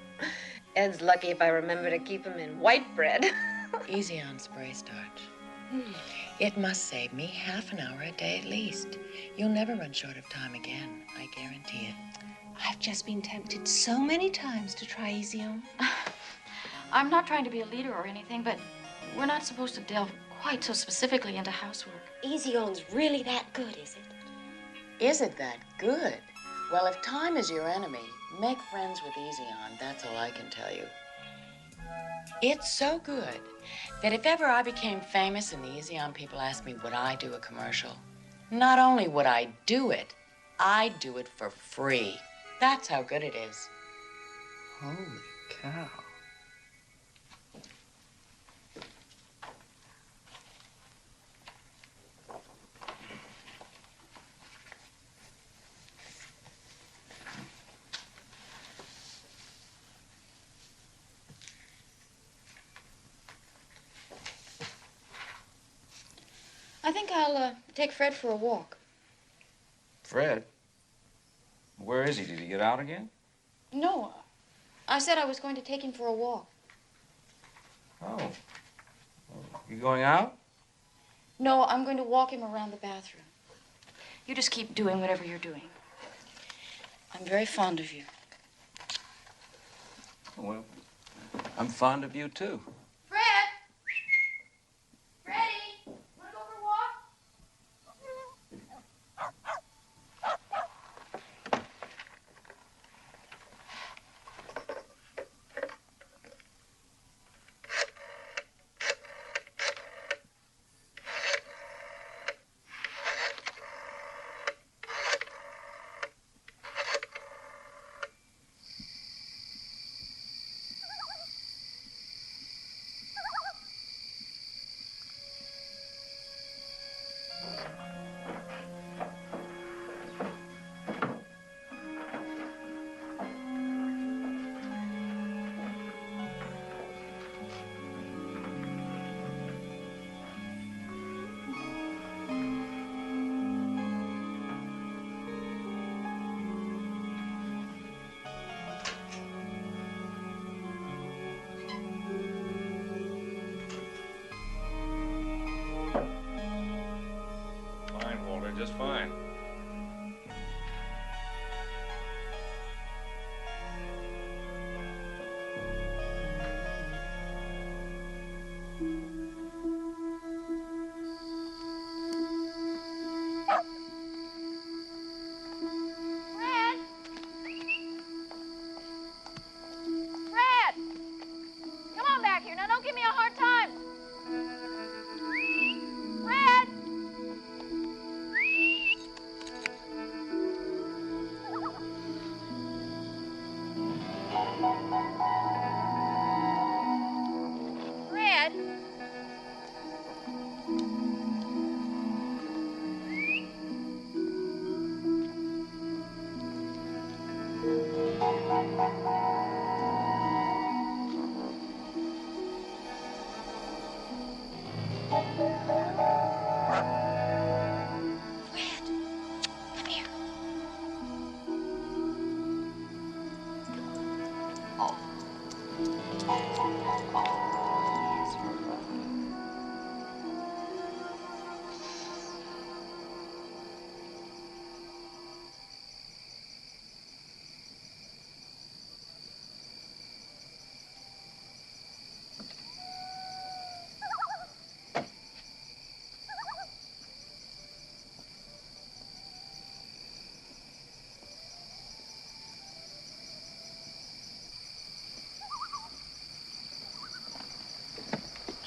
Ed's lucky if I remember to keep him in white bread. Easy on spray starch. It must save me half an hour a day at least. You'll never run short of time again, I guarantee it. I've just been tempted so many times to try Easy On. I'm not trying to be a leader or anything, but we're not supposed to delve quite so specifically into housework. Easy On's really that good, is it? Is it that good? Well, if time is your enemy, make friends with Easy On. That's all I can tell you. It's so good that if ever I became famous and the Easy On people asked me would I do a commercial, not only would I do it, I'd do it for free. That's how good it is. Holy cow. I think I'll take Fred for a walk. Fred? Where is he? Did he get out again? No, I said I was going to take him for a walk. Oh. You going out? No, I'm going to walk him around the bathroom. You just keep doing whatever you're doing. I'm very fond of you. Well, I'm fond of you, too. Fred! Freddie! Want to go for a walk? Just fine. Fred! Fred! Come on back here. Now, don't give me a hard time. Fred! Fred!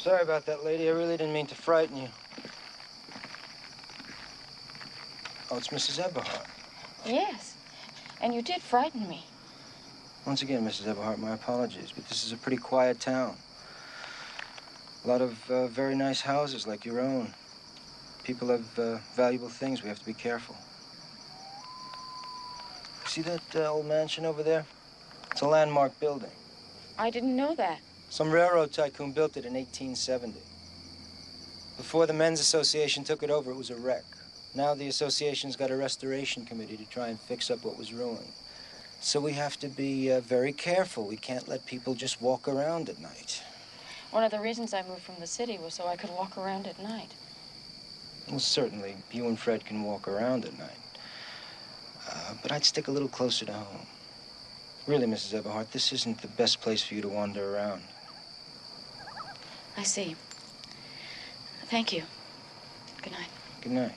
Sorry about that, lady. I really didn't mean to frighten you. Oh, it's Mrs. Eberhardt. Yes, and you did frighten me. Once again, Mrs. Eberhardt, my apologies, but this is a pretty quiet town. A lot of very nice houses like your own. People have valuable things. We have to be careful. See that old mansion over there? It's a landmark building. I didn't know that. Some railroad tycoon built it in 1870. Before the Men's Association took it over, it was a wreck. Now the association's got a restoration committee to try and fix up what was ruined. So we have to be very careful. We can't let people just walk around at night. One of the reasons I moved from the city was so I could walk around at night. Well, certainly, you and Fred can walk around at night. But I'd stick a little closer to home. Really, Mrs. Everhart, this isn't the best place for you to wander around. I see. Thank you. Good night. Good night.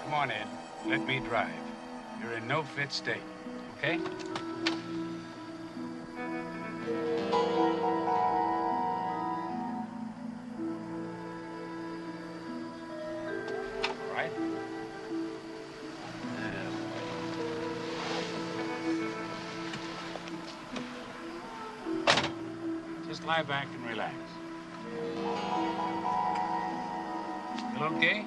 Come on, Ed. Let me drive. You're in no fit state, okay? All right? Just lie back and relax. Feel okay?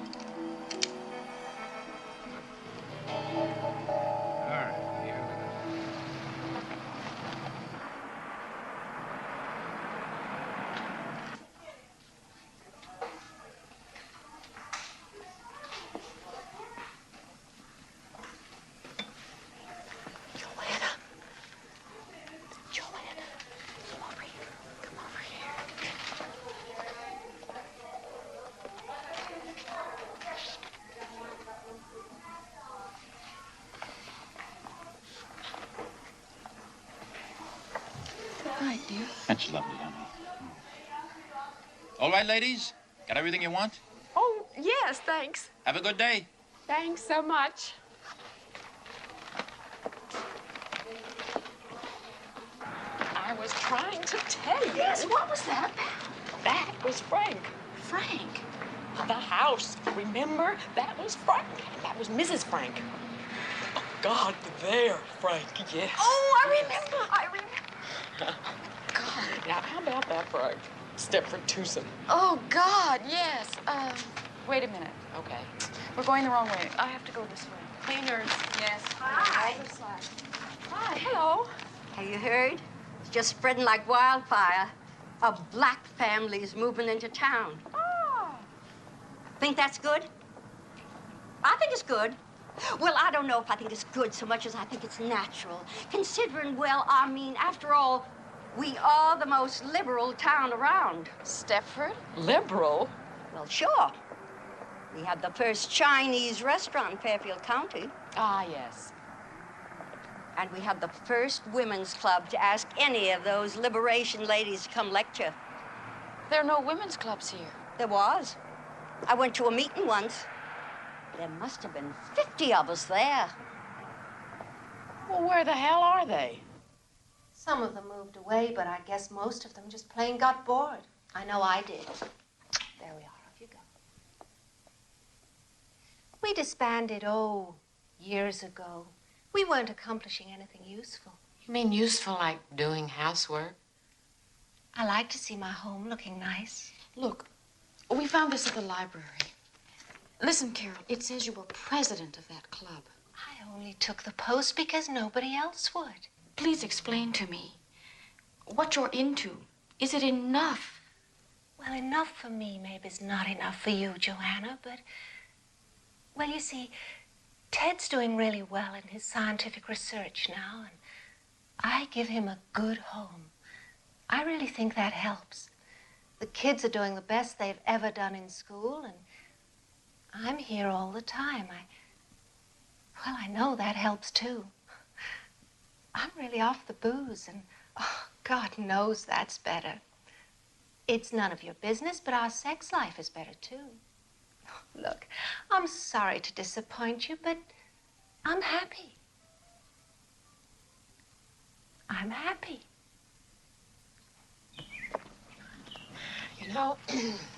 All right, here we go. Joanna, come over here. Come over here. Good night, dear. That's lovely, honey. All right, ladies? Got everything you want? Oh, yes, thanks. Have a good day. Thanks so much. I was trying to tell you. Yes, what was that about? That was Frank. Frank? The house, remember? That was Frank. And that was Mrs. Frank. Oh, God, there, Frank, yes. Oh, I remember. God. Now, how about that, Frank? Stepford Twosome. Oh, God, yes. Wait a minute. Okay. We're going the wrong way. I have to go this way. Cleaners. Yes. Hi. Hi, hello. Have you heard? It's just spreading like wildfire. A black family is moving into town. Oh. Think that's good? I think it's good. Well, I don't know if I think it's good so much as I think it's natural. Considering, well, I mean, after all, we are the most liberal town around. Stepford? Liberal? Well, sure. We had the first Chinese restaurant in Fairfield County. Ah, yes. And we had the first women's club to ask any of those liberation ladies to come lecture. There are no women's clubs here. There was. I went to a meeting once. There must have been 50 of us there. Well, where the hell are they? Some of them moved away, but I guess most of them just plain got bored. I know I did. There we are. Off you go. We disbanded, years ago. We weren't accomplishing anything useful. You mean useful like doing housework? I like to see my home looking nice. Look, we found this at the library. Listen, Carol, it says you were president of that club. I only took the post because nobody else would. Please explain to me what you're into. Is it enough? Well, enough for me maybe is not enough for you, Joanna, but... Well, you see, Ted's doing really well in his scientific research now, and I give him a good home. I really think that helps. The kids are doing the best they've ever done in school, and I'm here all the time. Well, I know that helps, too. I'm really off the booze, and God knows that's better. It's none of your business, but our sex life is better, too. Look, I'm sorry to disappoint you, but I'm happy. I'm happy. You know,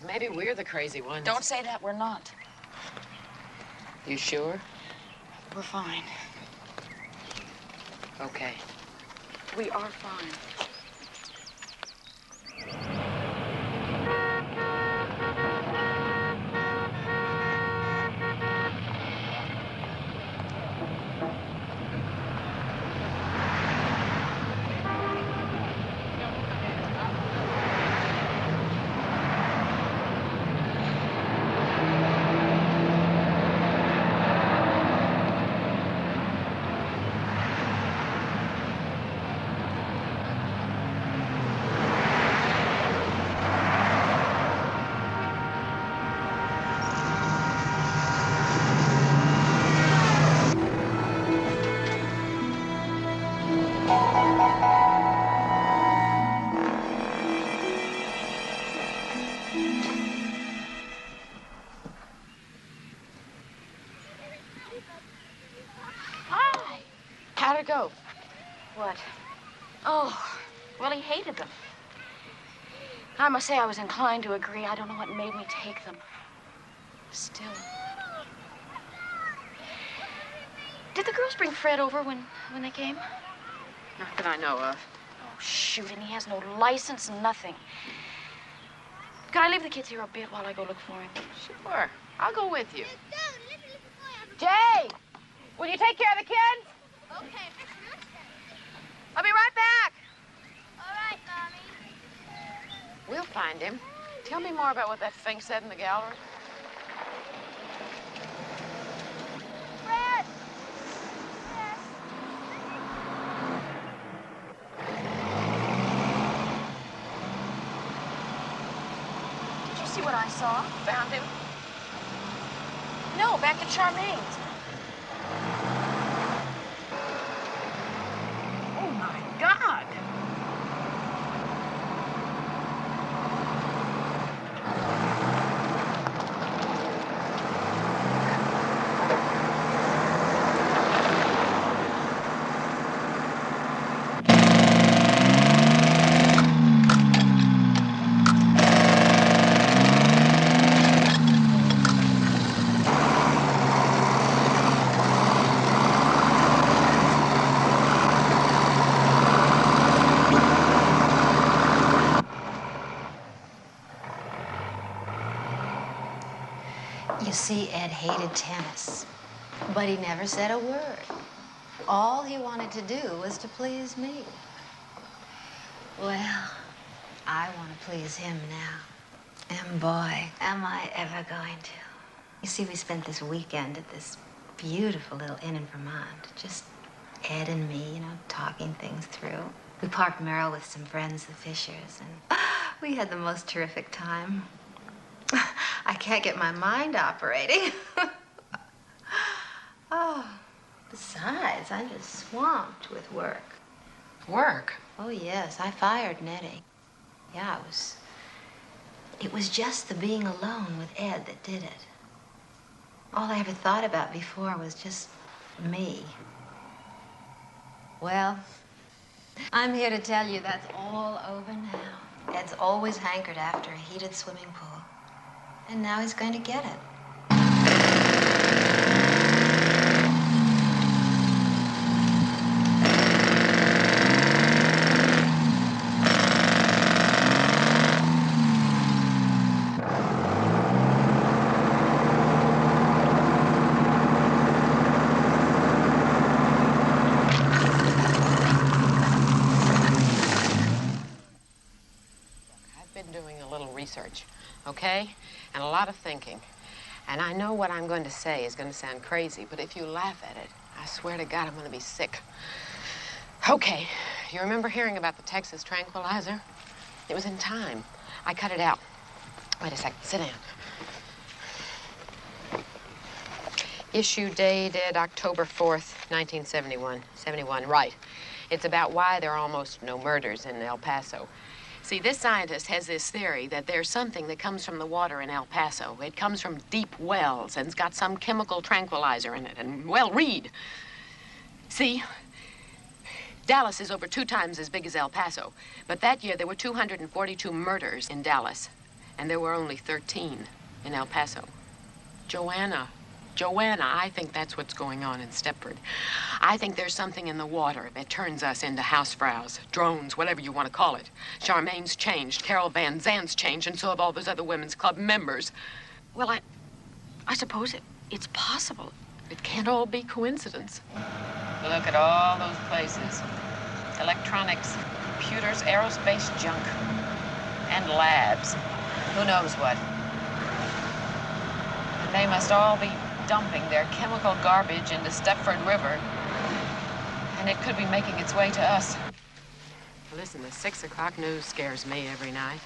maybe we're the crazy ones. Don't say that. We're not. You sure? We're fine. Okay. We are fine. How'd it go? What? Oh, well, he hated them. I must say I was inclined to agree. I don't know what made me take them. Still. Did the girls bring Fred over when they came? Not that I know of. Oh, shoot, and he has no license, nothing. Can I leave the kids here a bit while I go look for him? Sure. I'll go with you. Jay! Will you take care of the kids? Okay. I'll be right back. All right, Mommy. We'll find him. Tell me more about what that thing said in the gallery. Fred! Did you see what I saw? Found him? No, back at Charmaine's. Oh, my God. You see, Ed hated tennis, but he never said a word. All he wanted to do was to please me. Well, I want to please him now. And boy, am I ever going to. You see, we spent this weekend at this beautiful little inn in Vermont. Just Ed and me, you know, talking things through. We parked Merrill with some friends, the Fishers, and we had the most terrific time. I can't get my mind operating. Oh, besides, I'm just swamped with work. Work? Oh, yes, I fired Nettie. Yeah, it was just the being alone with Ed that did it. All I ever thought about before was just me. Well, I'm here to tell you that's all over now. Ed's always hankered after a heated swimming pool. And now he's going to get it. I've been doing a little research, okay? And a lot of thinking. And I know what I'm going to say is going to sound crazy, but if you laugh at it, I swear to God I'm going to be sick. Okay, you remember hearing about the Texas tranquilizer? It was in Time. I cut it out. Wait a second, sit down. Issue dated October 4th, 1971. 71, right. It's about why there are almost no murders in El Paso. See, this scientist has this theory that there's something that comes from the water in El Paso. It comes from deep wells and it's got some chemical tranquilizer in it. And, well, read. See, Dallas is over 2 times as big as El Paso. But that year there were 242 murders in Dallas. And there were only 13 in El Paso. Joanna, I think that's what's going on in Stepford. I think there's something in the water that turns us into housefrows, drones, whatever you want to call it. Charmaine's changed, Carol Van Zant's changed, and so have all those other women's club members. Well, I suppose it's possible. It can't all be coincidence. Look at all those places. Electronics, computers, aerospace junk, and labs. Who knows what? And they must all be dumping their chemical garbage into Stepford River. And it could be making its way to us. Listen, the 6 o'clock news scares me every night.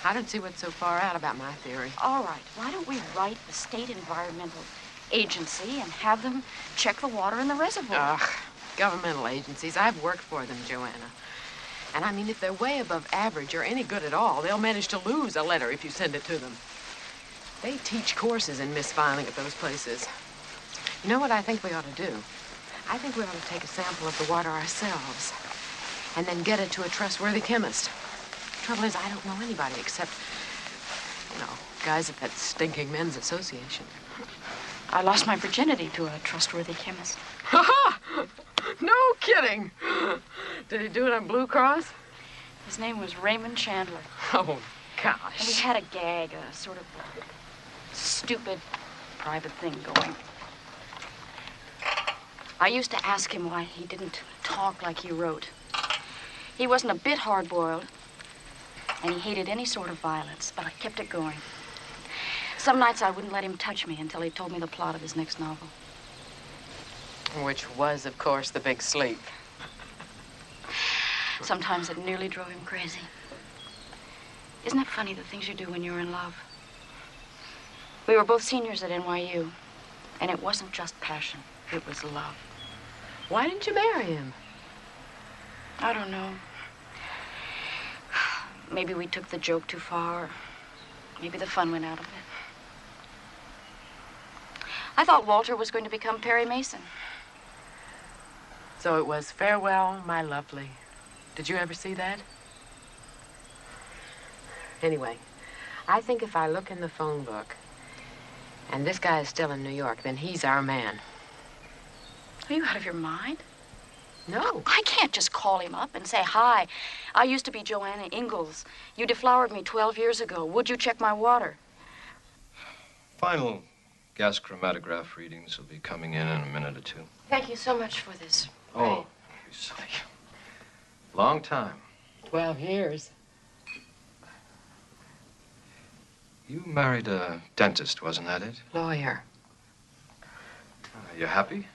I don't see what's so far out about my theory. All right, why don't we write the State Environmental Agency and have them check the water in the reservoir? Ugh, governmental agencies. I've worked for them, Joanna. And I mean, if they're way above average or any good at all, they'll manage to lose a letter if you send it to them. They teach courses in misfiling at those places. You know what I think we ought to do? I think we ought to take a sample of the water ourselves and then get it to a trustworthy chemist. Trouble is, I don't know anybody except, you know, guys at that stinking men's association. I lost my virginity to a trustworthy chemist. Ha-ha! No kidding. Did he do it on Blue Cross? His name was Raymond Chandler. Oh, gosh. And we had a gag, a sort of stupid private thing going. I used to ask him why he didn't talk like he wrote. He wasn't a bit hard-boiled, and he hated any sort of violence, but I kept it going. Some nights I wouldn't let him touch me until he told me the plot of his next novel. Which was, of course, The Big Sleep. Sometimes it nearly drove him crazy. Isn't it funny, the things you do when you're in love? We were both seniors at NYU, and it wasn't just passion. It was love. Why didn't you marry him? I don't know. Maybe we took the joke too far. Maybe the fun went out of it. I thought Walter was going to become Perry Mason. So it was Farewell, My Lovely. Did you ever see that? Anyway, I think if I look in the phone book, and this guy is still in New York, then he's our man. Are you out of your mind? No. I can't just call him up and say, hi, I used to be Joanna Ingalls. You deflowered me 12 years ago. Would you check my water? Final gas chromatograph readings will be coming in a minute or two. Thank you so much for this. Oh, you silly. Long time. 12 years. You married a dentist, wasn't that it? Lawyer. You happy?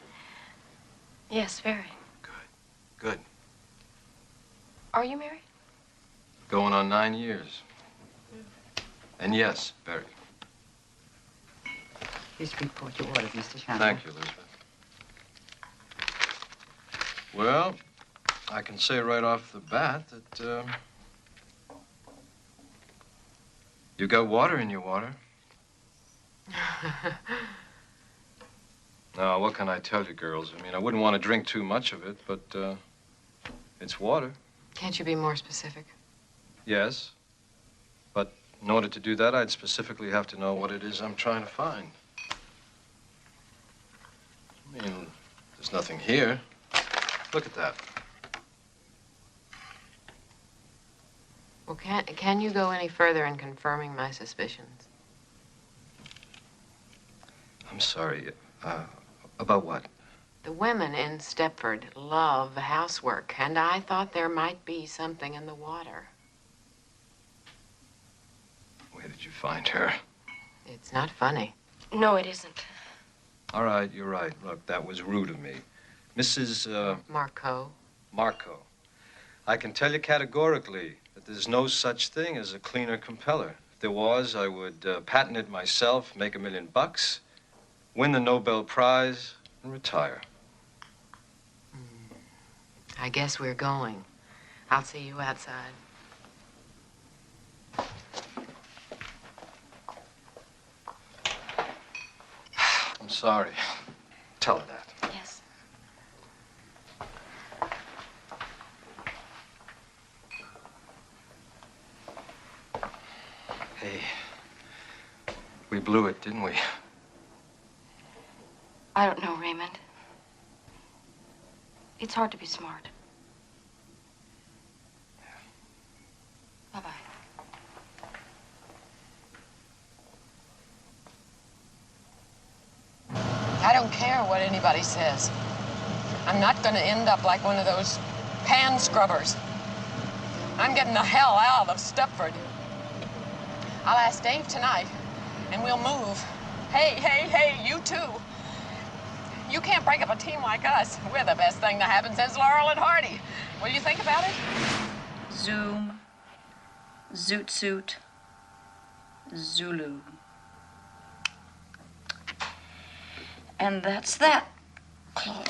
Yes, very. Good. Are you married? Going on 9 years. And yes, very. Please report your orders, Mr. Chandler. Thank you, Elizabeth. Well, I can say right off the bat that, you got water in your water. Now, what can I tell you, girls? I mean, I wouldn't want to drink too much of it, but, it's water. Can't you be more specific? Yes. But in order to do that, I'd specifically have to know what it is I'm trying to find. I mean, there's nothing here. Look at that. Well, can you go any further in confirming my suspicions? I'm sorry. About what? The women in Stepford love housework, and I thought there might be something in the water. Where did you find her? It's not funny. No, it isn't. All right, you're right. Look, that was rude of me. Mrs. Marco. Marco. I can tell you categorically that there's no such thing as a cleaner compeller. If there was, I would patent it myself, make $1 million, win the Nobel Prize, and retire. I guess we're going. I'll see you outside. I'm sorry. Tell her that. Yes. Hey, we blew it, didn't we? I don't know, Raymond. It's hard to be smart. Bye-bye. I don't care what anybody says. I'm not going to end up like one of those pan scrubbers. I'm getting the hell out of Stepford. I'll ask Dave tonight, and we'll move. Hey, you too. You can't break up a team like us. We're the best thing to happen since Laurel and Hardy. Will you think about it? Zoom. Zoot suit. Zulu. And that's that, Claude.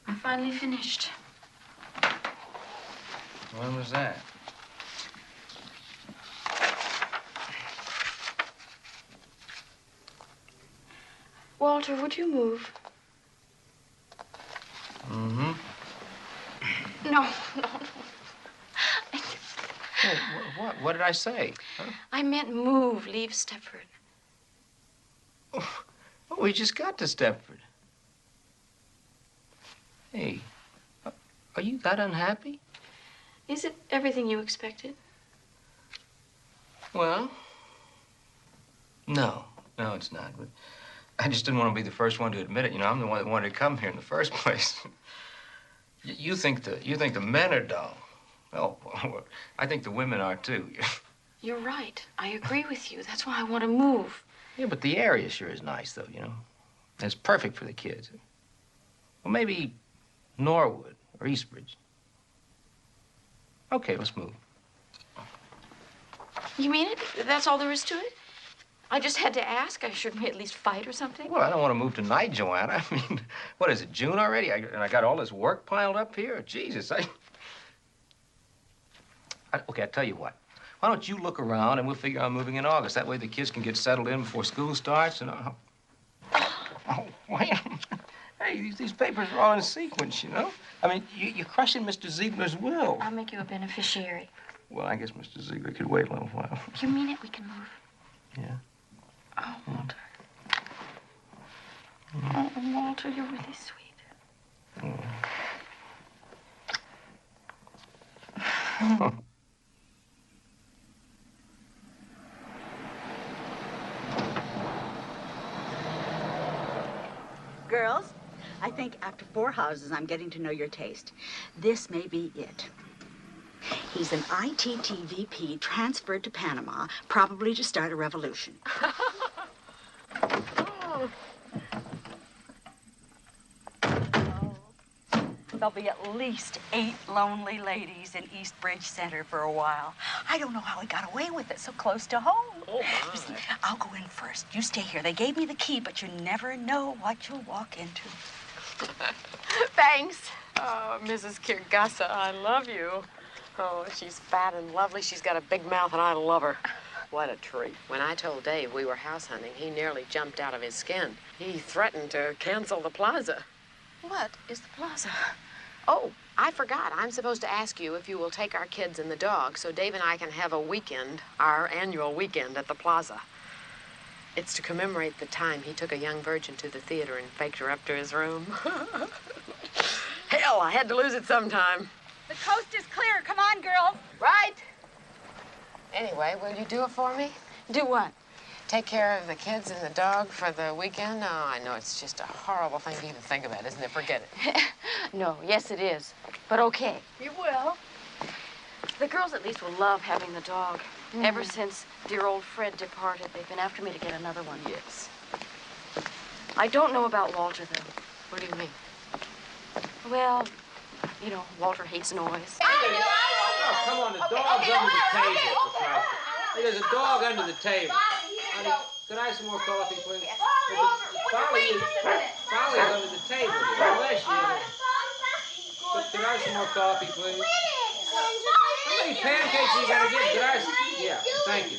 I finally finished. When was that? Walter, would you move? Mm-hmm. No. What did I say? Huh? I meant move. Leave Stepford. Oh, we just got to Stepford. Hey, are you that unhappy? Is it everything you expected? Well, no, it's not. But I just didn't want to be the first one to admit it. You know, I'm the one that wanted to come here in the first place. You think the men are dull. Oh, I think the women are too. You're right. I agree with you. That's why I want to move. Yeah, but the area sure is nice, though. You know, it's perfect for the kids. Well, maybe Norwood or Eastbridge. Okay, let's move. You mean it? That's all there is to it? I just had to ask. Shouldn't we at least fight or something? Well, I don't want to move tonight, Joanna. I mean, what is it, June already? And I got all this work piled up here? Jesus, okay, I'll tell you what. Why don't you look around and we'll figure out moving in August. That way the kids can get settled in before school starts and... Oh, wait. Hey, these papers are all in sequence, you know? I mean, you're crushing Mr. Ziegler's will. I'll make you a beneficiary. Well, I guess Mr. Ziegler could wait a little while. You mean it? We can move. Yeah. Oh, Walter. Oh, Walter, you're really sweet. Mm. Girls, I think after 4 houses, I'm getting to know your taste. This may be it. He's an ITTVP transferred to Panama, probably to start a revolution. There'll be at least 8 lonely ladies in East Bridge Center for a while. I don't know how he got away with it so close to home. Oh, my. Listen, I'll go in first. You stay here. They gave me the key, but you never know what you'll walk into. Thanks. Oh, Mrs. Kirgasa, I love you. Oh, she's fat and lovely. She's got a big mouth, and I love her. What a treat. When I told Dave we were house hunting, he nearly jumped out of his skin. He threatened to cancel the plaza. What is the plaza? Oh, I forgot. I'm supposed to ask you if you will take our kids and the dog so Dave and I can have a weekend, our annual weekend at the plaza. It's to commemorate the time he took a young virgin to the theater and faked her up to his room. Hell, I had to lose it sometime. The coast is clear. Come on, girls. Right. Anyway, will you do it for me? Do what? Take care of the kids and the dog for the weekend? Oh, I know it's just a horrible thing to even think about, isn't it? Forget it. No, yes, it is. But okay. You will. The girls at least will love having the dog. Ever since dear old Fred departed, they've been after me to get another one. Yes. I don't know about Walter, though. What do you mean? Well, you know, Walter hates noise. Oh, come on, the dog's under the table, for Christ's sake. Hey, there's a dog under the table. Honey, could I have some more coffee, please? Folly's under the table. Bless you. Could I have some more coffee, please? How many pancakes are you gonna get? Could I have some? Yeah, thank you.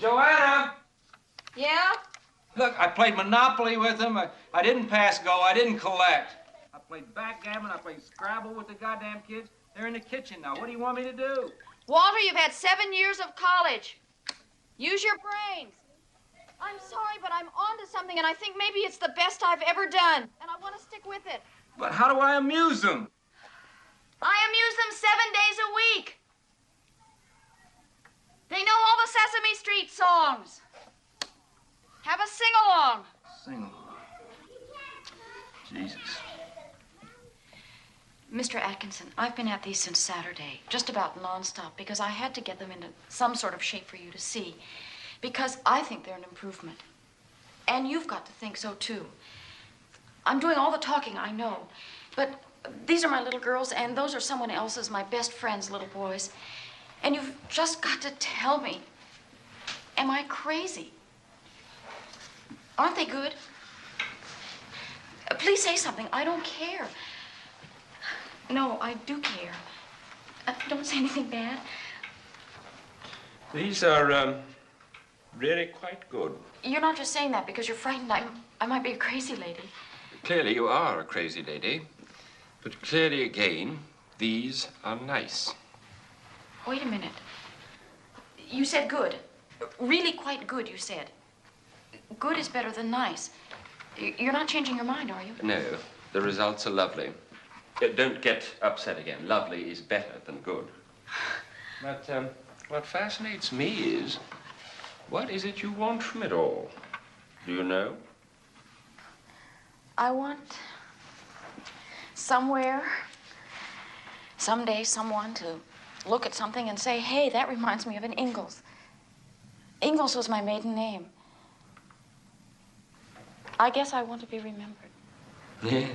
Joanna! Yeah? Look, I played Monopoly with him. I didn't pass go. I didn't collect. I played backgammon. I played Scrabble with the goddamn kids. They're in the kitchen now. What do you want me to do? Walter, you've had 7 years of college. Use your brains. I'm sorry, but I'm onto something, and I think maybe it's the best I've ever done, and I want to stick with it. But how do I amuse them? I amuse them 7 days a week. They know all the Sesame Street songs. Have a sing-along. Sing. Jesus. Mr. Atkinson, I've been at these since Saturday, just about nonstop, because I had to get them into some sort of shape for you to see, because I think they're an improvement. And you've got to think so, too. I'm doing all the talking, I know, but these are my little girls, and those are someone else's, my best friend's little boys. And you've just got to tell me, am I crazy? Aren't they good? Please say something. I don't care. No, I do care. Don't say anything bad. These are really quite good. You're not just saying that because you're frightened I might be a crazy lady. Clearly you are a crazy lady. But clearly again, these are nice. Wait a minute. You said good. Really quite good, you said. Good is better than nice. You're not changing your mind, are you? No, the results are lovely. Don't get upset again. Lovely is better than good. But what fascinates me is, what is it you want from it all? Do you know? I want somewhere, someday, someone to look at something and say, hey, that reminds me of an Ingalls. Ingalls was my maiden name. I guess I want to be remembered. Yes,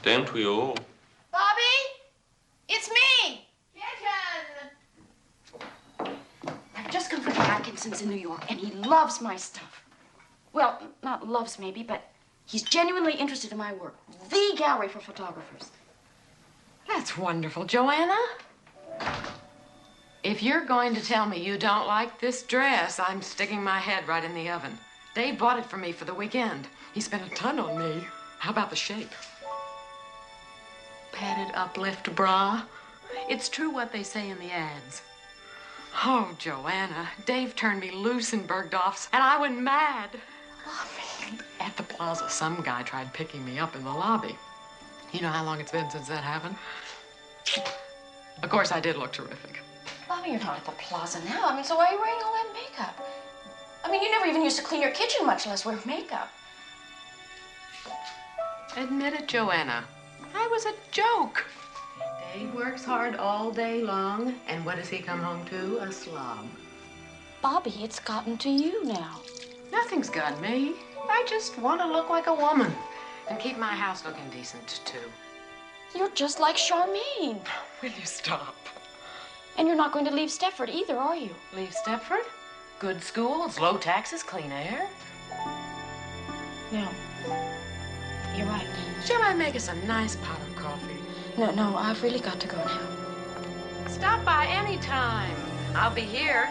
don't we all? Bobby, it's me. I've just come from the Atkinsons in New York, and he loves my stuff. Well, not loves maybe, but he's genuinely interested in my work. The gallery for photographers. That's wonderful, Joanna. If you're going to tell me you don't like this dress, I'm sticking my head right in the oven. Dave bought it for me for the weekend. He spent a ton on me. How about the shape? Padded uplift bra. It's true what they say in the ads. Oh, Joanna, Dave turned me loose in Bergdorf's, and I went mad. At the plaza, some guy tried picking me up in the lobby. You know how long it's been since that happened? Of course, I did look terrific. Bobby, you're not at the plaza now. I mean, so why are you wearing all that makeup? I mean, you never even used to clean your kitchen, much less wear makeup. Admit it, Joanna. I was a joke. Dave works hard all day long, and what does he come home to? A slob. Bobby, it's gotten to you now. Nothing's got me. I just want to look like a woman and keep my house looking decent, too. You're just like Charmaine. Will you stop? And you're not going to leave Stepford either, are you? Leave Stepford? Good schools, low taxes, clean air. No. You're right. Shall I make us a nice pot of coffee? No, I've really got to go now. Stop by any time. I'll be here.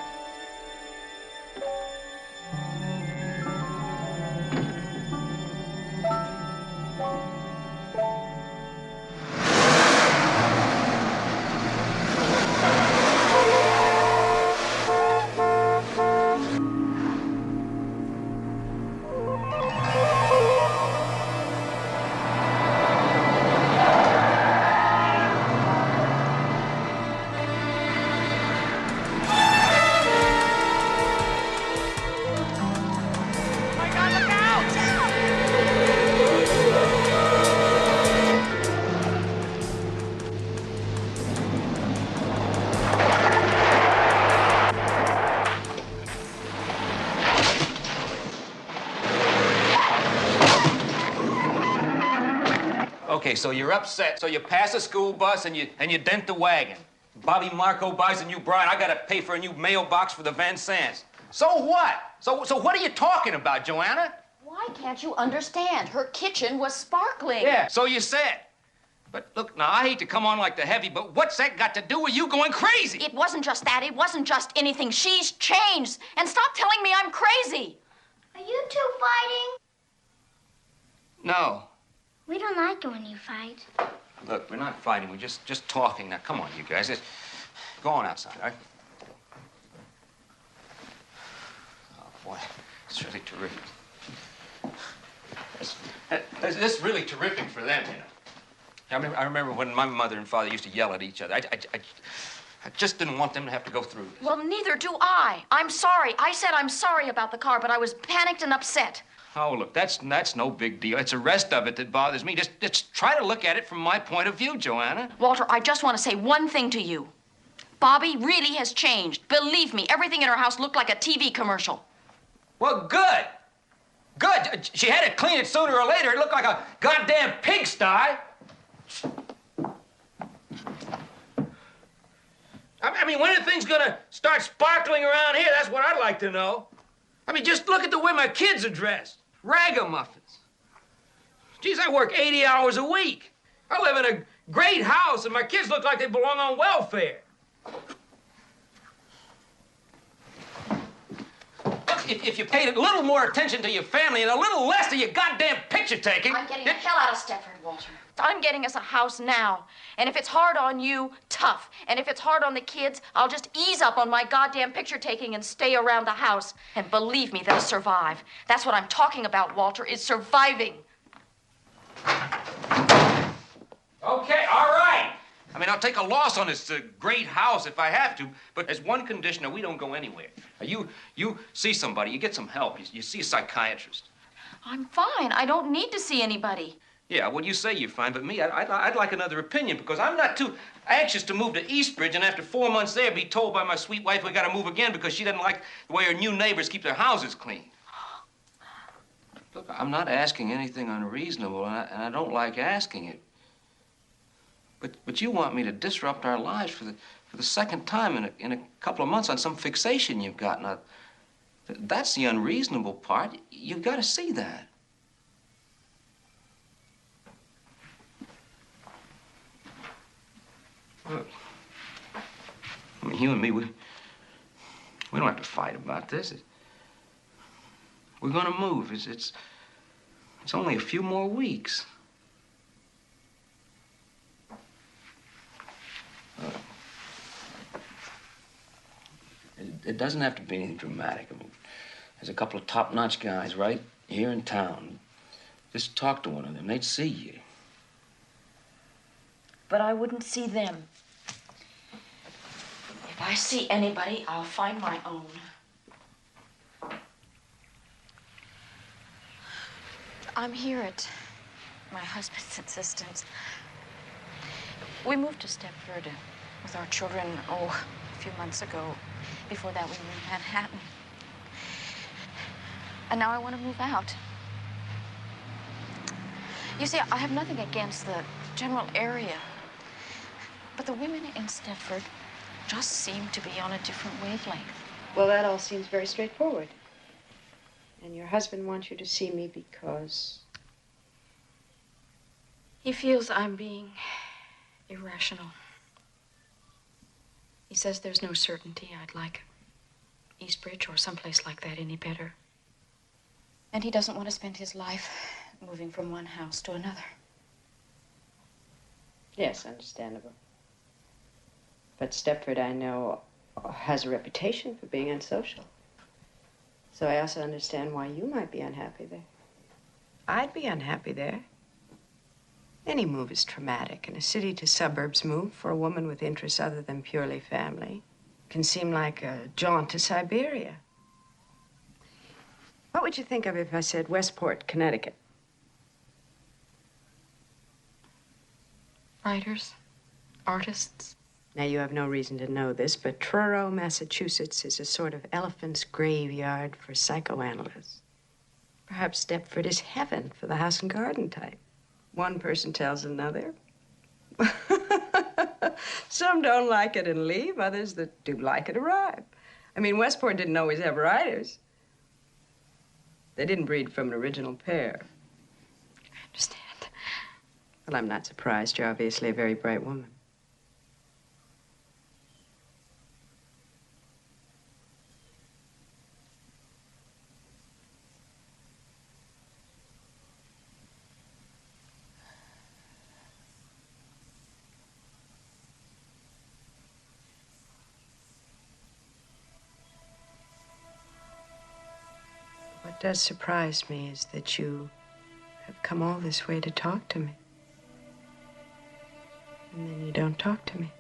Okay, so you're upset. So you pass a school bus and you dent the wagon. Bobby Marco buys a new bride. I gotta pay for a new mailbox for the Van Sants. So what? So what are you talking about, Joanna? Why can't you understand? Her kitchen was sparkling. Yeah, so you said. But look, now, I hate to come on like the heavy, but what's that got to do with you going crazy? It wasn't just that. It wasn't just anything. She's changed. And stop telling me I'm crazy. Are you two fighting? No. We don't like it when you fight. Look, we're not fighting. We're just talking. Now, come on, you guys. Go on outside, all right? Oh, boy. It's really terrific. This is really terrific for them, you know. I remember when my mother and father used to yell at each other. I just didn't want them to have to go through this. Well, neither do I. I'm sorry. I said I'm sorry about the car, but I was panicked and upset. Oh, look, that's no big deal. It's the rest of it that bothers me. Just try to look at it from my point of view, Joanna. Walter, I just want to say one thing to you. Bobby really has changed. Believe me, everything in her house looked like a TV commercial. Well, good. Good. She had to clean it sooner or later. It looked like a goddamn pigsty. I mean, when are things gonna start sparkling around here? That's what I'd like to know. I mean, just look at the way my kids are dressed. Ragamuffins. Geez, I work 80 hours a week. I live in a great house, and my kids look like they belong on welfare. Look, if you paid a little more attention to your family and a little less to your goddamn picture taking... I'm getting the hell out of Stepford, Walter. I'm getting us a house now. And if it's hard on you, tough. And if it's hard on the kids, I'll just ease up on my goddamn picture taking and stay around the house. And believe me, they'll survive. That's what I'm talking about, Walter, is surviving. Okay, all right. I mean, I'll take a loss on this great house if I have to, but there's one condition, that we don't go anywhere. Now, you see somebody, you get some help, you see a psychiatrist. I'm fine. I don't need to see anybody. Yeah, well, you say you're fine, but me, I'd like another opinion, because I'm not too anxious to move to Eastbridge and after 4 months there be told by my sweet wife we gotta move again because she doesn't like the way her new neighbors keep their houses clean. Look, I'm not asking anything unreasonable, and I don't like asking it. But you want me to disrupt our lives for the second time in a couple of months on some fixation you've got. Now, that's the unreasonable part. You've got to see that. Look, I mean, you and me, we don't have to fight about this. We're going to move. It's only a few more weeks. It doesn't have to be anything dramatic. I mean, there's a couple of top-notch guys right here in town. Just talk to one of them. They'd see you. But I wouldn't see them. If I see anybody, I'll find my own. I'm here at my husband's insistence. We moved to Stepford with our children, a few months ago. Before that, we were in Manhattan. And now I want to move out. You see, I have nothing against the general area. But the women in Stepford just seem to be on a different wavelength. Well, that all seems very straightforward. And your husband wants you to see me because... He feels I'm being irrational. He says there's no certainty I'd like Eastbridge or someplace like that any better. And he doesn't want to spend his life moving from one house to another. Yes, understandable. But Stepford, I know, has a reputation for being unsocial. So I also understand why you might be unhappy there. I'd be unhappy there. Any move is traumatic, and a city to suburbs move for a woman with interests other than purely family can seem like a jaunt to Siberia. What would you think of if I said Westport, Connecticut? Writers, artists. Now, you have no reason to know this, but Truro, Massachusetts is a sort of elephant's graveyard for psychoanalysts. Perhaps Stepford is heaven for the house and garden type. One person tells another. Some don't like it and leave. Others that do like it arrive. I mean, Westport didn't always have writers. They didn't breed from an original pair. I understand. Well, I'm not surprised. You're obviously a very bright woman. What does surprise me is that you have come all this way to talk to me. And then you don't talk to me.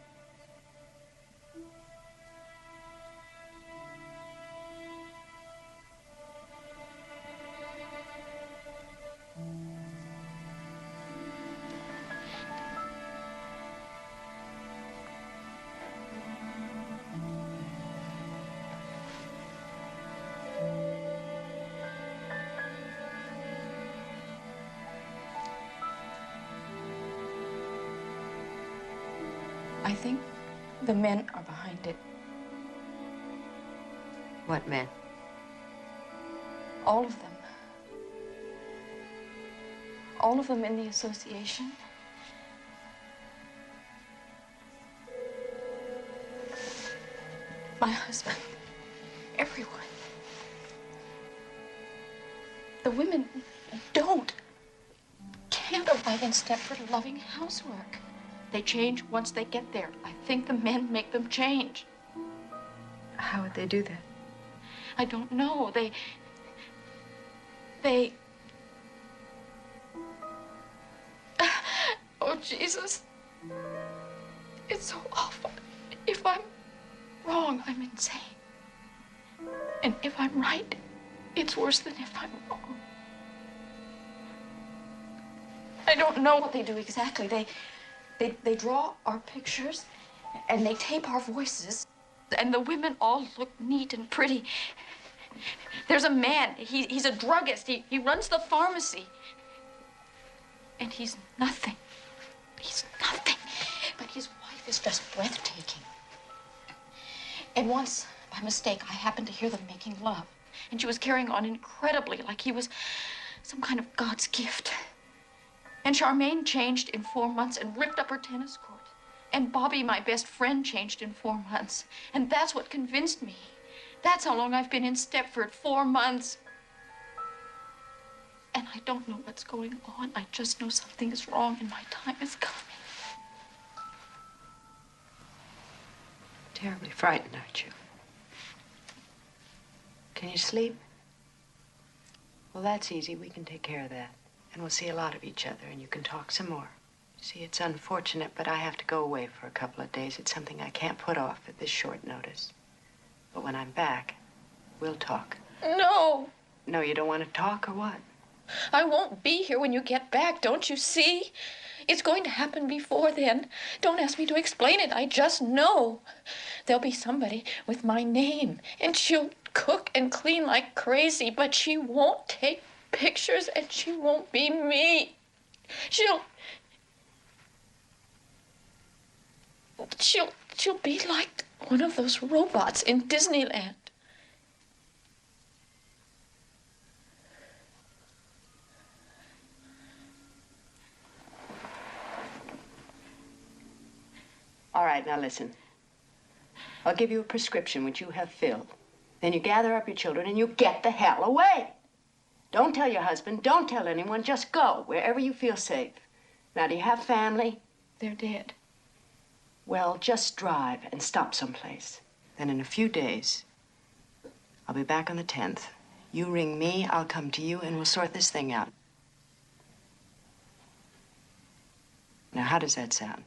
I think the men are behind it. What men? All of them. All of them in the association. My husband. Everyone. The women can't arrive in Stepford loving housework. They change once they get there. I think the men make them change. How would they do that? I don't know. They... Oh, Jesus. It's so awful. If I'm wrong, I'm insane. And if I'm right, it's worse than if I'm wrong. I don't know what they do exactly. They draw our pictures, and they tape our voices, and the women all look neat and pretty. There's a man, he's a druggist, he runs the pharmacy. And he's nothing. He's nothing. But his wife is just breathtaking. And once, by mistake, I happened to hear them making love. And she was carrying on incredibly, like he was some kind of God's gift. And Charmaine changed in 4 months and ripped up her tennis court. And Bobby, my best friend, changed in 4 months. And that's what convinced me. That's how long I've been in Stepford, 4 months. And I don't know what's going on. I just know something is wrong and my time is coming. Terribly frightened, aren't you? Can you sleep? Well, that's easy. We can take care of that. And we'll see a lot of each other, and you can talk some more. See, it's unfortunate, but I have to go away for a couple of days. It's something I can't put off at this short notice. But when I'm back, we'll talk. No! No, you don't want to talk, or what? I won't be here when you get back, don't you see? It's going to happen before then. Don't ask me to explain it. I just know. There'll be somebody with my name, and she'll cook and clean like crazy, but she won't take pictures, and she won't be me. She'll be like one of those robots in Disneyland. All right, now listen. I'll give you a prescription which you have filled. Then you gather up your children and you get the hell away. Don't tell your husband, don't tell anyone, just go wherever you feel safe. Now, do you have family? They're dead. Well, just drive and stop someplace. Then in a few days, I'll be back on the 10th. You ring me, I'll come to you, and we'll sort this thing out. Now, how does that sound?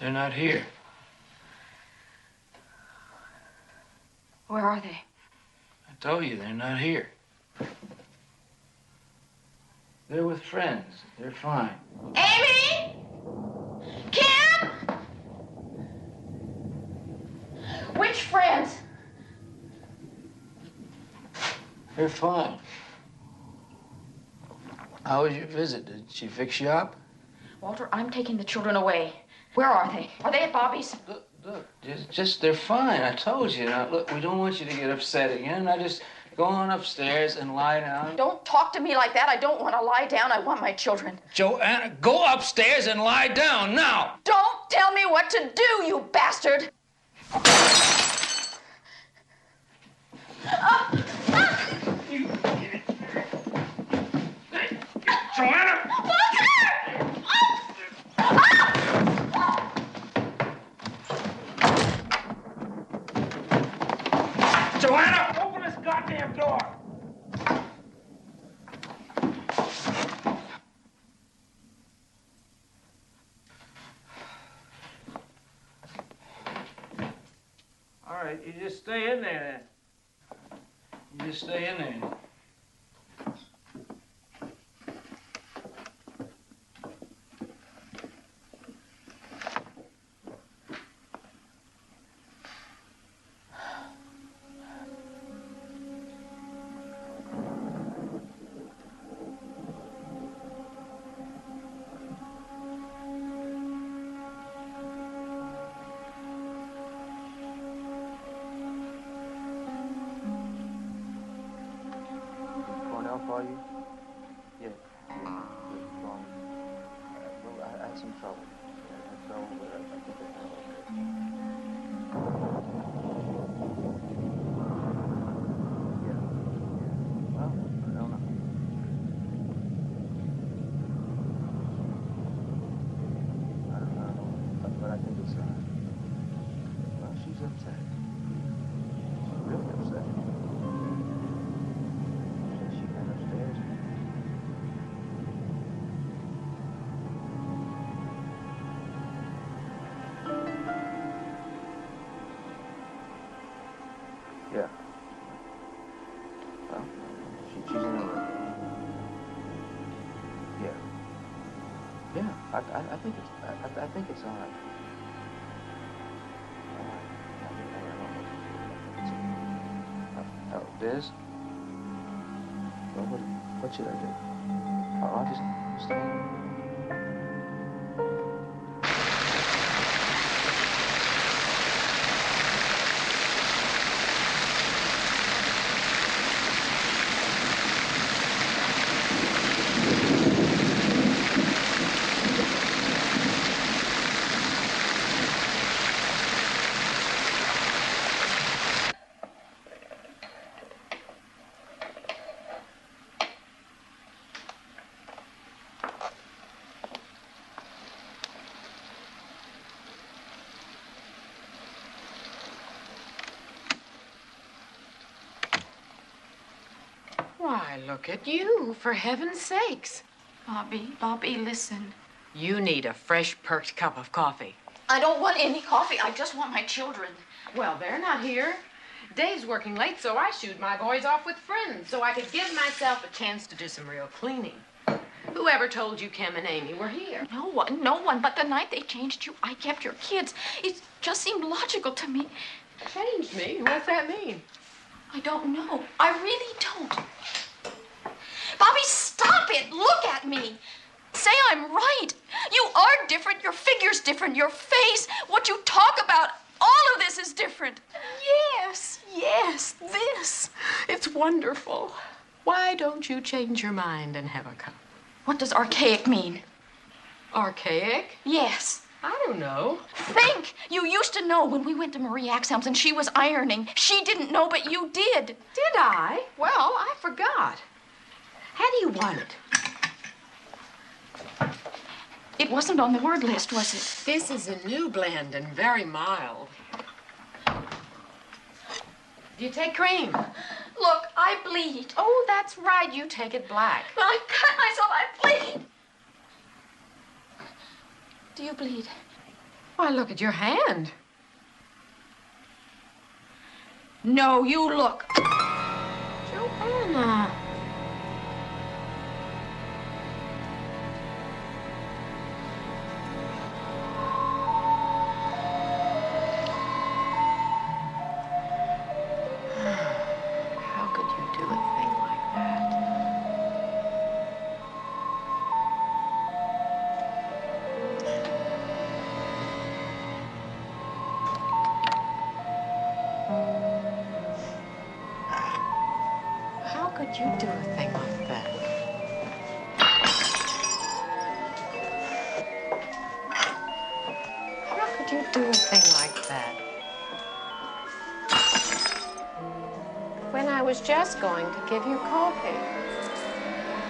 They're not here. Where are they? I told you, they're not here. They're with friends. They're fine. Amy? Kim? Which friends? They're fine. How was your visit? Did she fix you up? Walter, I'm taking the children away. Where are they? Are they at Bobby's? Look, just they're fine. I told you. Now, look, we don't want you to get upset again. Now, just go on upstairs and lie down. Don't talk to me like that. I don't want to lie down. I want my children. Joanna, go upstairs and lie down now. Don't tell me what to do, you bastard! Joanna! Joanna, open this goddamn door! All right, you just stay in there then. You just stay in there. For you? Yeah. Well, I had some trouble. I had trouble, but I think I got okay. Yeah. Well, I don't know. I don't know, but I think it's well, she's upset. She's really upset. Yeah. Well, she's in the room. Yeah. Yeah. I think it's I think it's all right. Oh, Biz? Well, what should I do? I'll just stay. Why, look at you, for heaven's sakes. Bobby, listen. You need a fresh, perked cup of coffee. I don't want any coffee. I just want my children. Well, they're not here. Dave's working late, so I shooed my boys off with friends so I could give myself a chance to do some real cleaning. Whoever told you Kim and Amy were here? No one. But the night they changed you, I kept your kids. It just seemed logical to me. Changed me? What's that mean? I don't know. I really don't. Bobby, stop it. Look at me. Say I'm right. You are different. Your figure's different. Your face, what you talk about, all of this is different. Yes, this. It's wonderful. Why don't you change your mind and have a cup? What does archaic mean? Archaic? Yes. I don't know. Think! You used to know when we went to Marie Axelm's and she was ironing. She didn't know, but you did. Did I? Well, I forgot. How do you want it? It wasn't on the word list, was it? This is a new blend and very mild. Do you take cream? Look, I bleed. Oh, that's right. You take it black. Well, I cut myself. I bleed. Do you bleed? Why, look at your hand. No, you look. Joanna. How could you do a thing like that? How could you do a thing like that? How could you do a thing like that? When I was just going to give you coffee.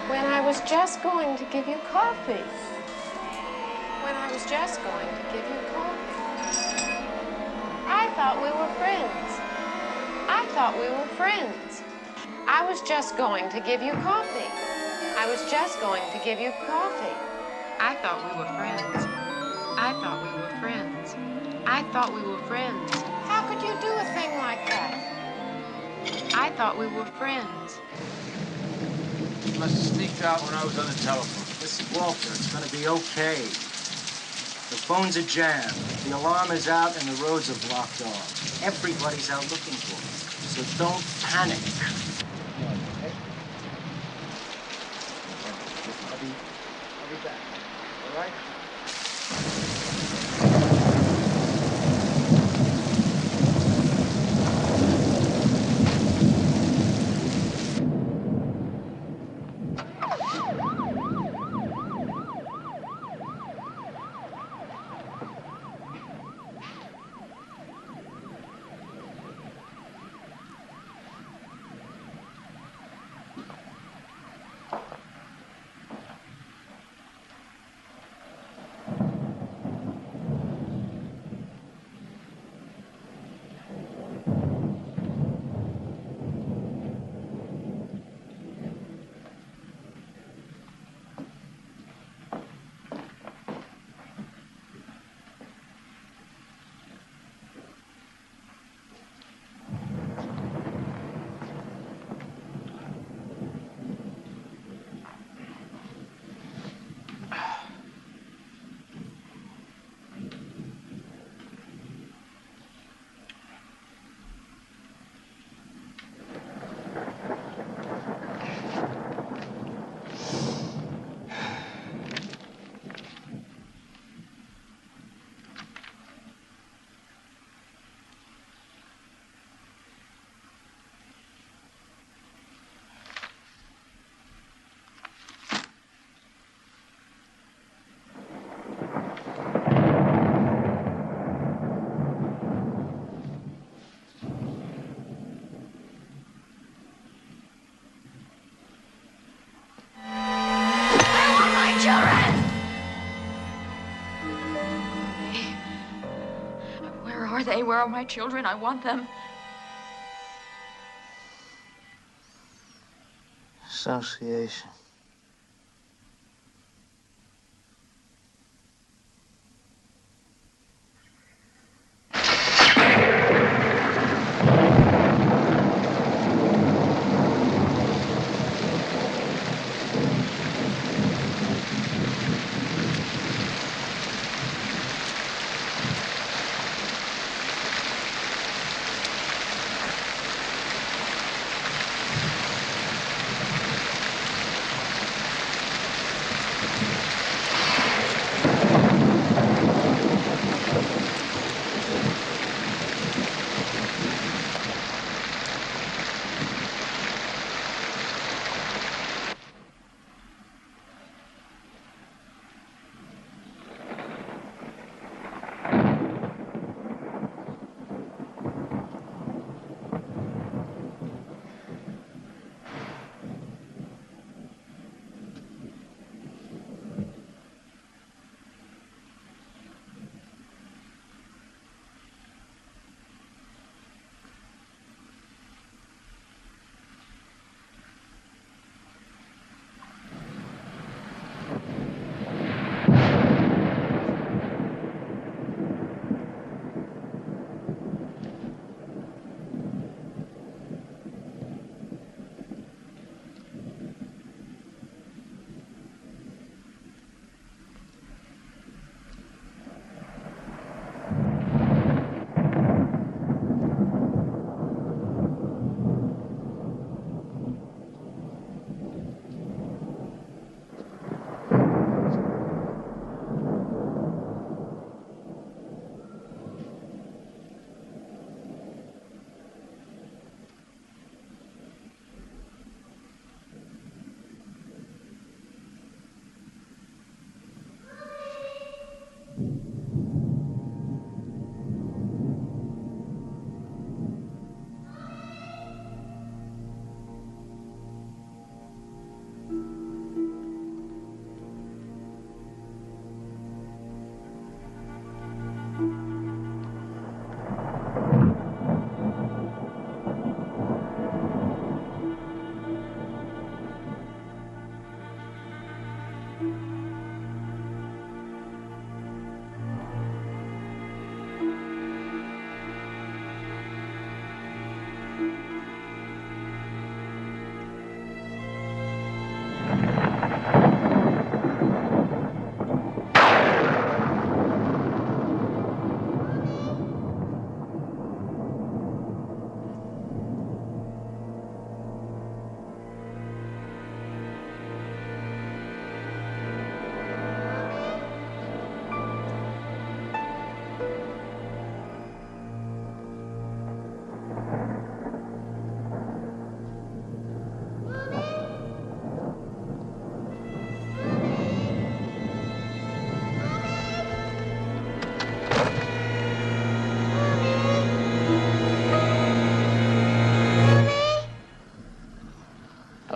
When I was just going to give you coffee. When I was just going to give you coffee. I thought we were friends. I thought we were friends. I was just going to give you coffee. I was just going to give you coffee. I thought we were friends. I thought we were friends. I thought we were friends. How could you do a thing like that? I thought we were friends. You must have sneaked out when I was on the telephone. Listen, Walter, it's gonna be okay. The phones are jammed. The alarm is out and the roads are blocked off. Everybody's out looking for us. So don't panic. I'll be back. All right? Where are they? Where are my children? I want them. Association.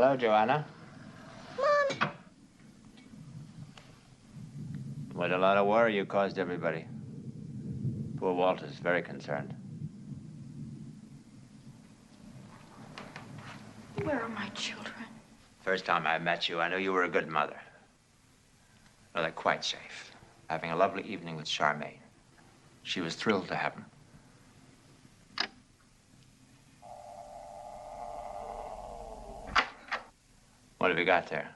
Hello, Joanna. Mom. What a lot of worry you caused everybody. Poor Walter's very concerned. Where are my children? First time I met you, I knew you were a good mother. Well, they're quite safe. Having a lovely evening with Charmaine. She was thrilled to have him. What have you got there?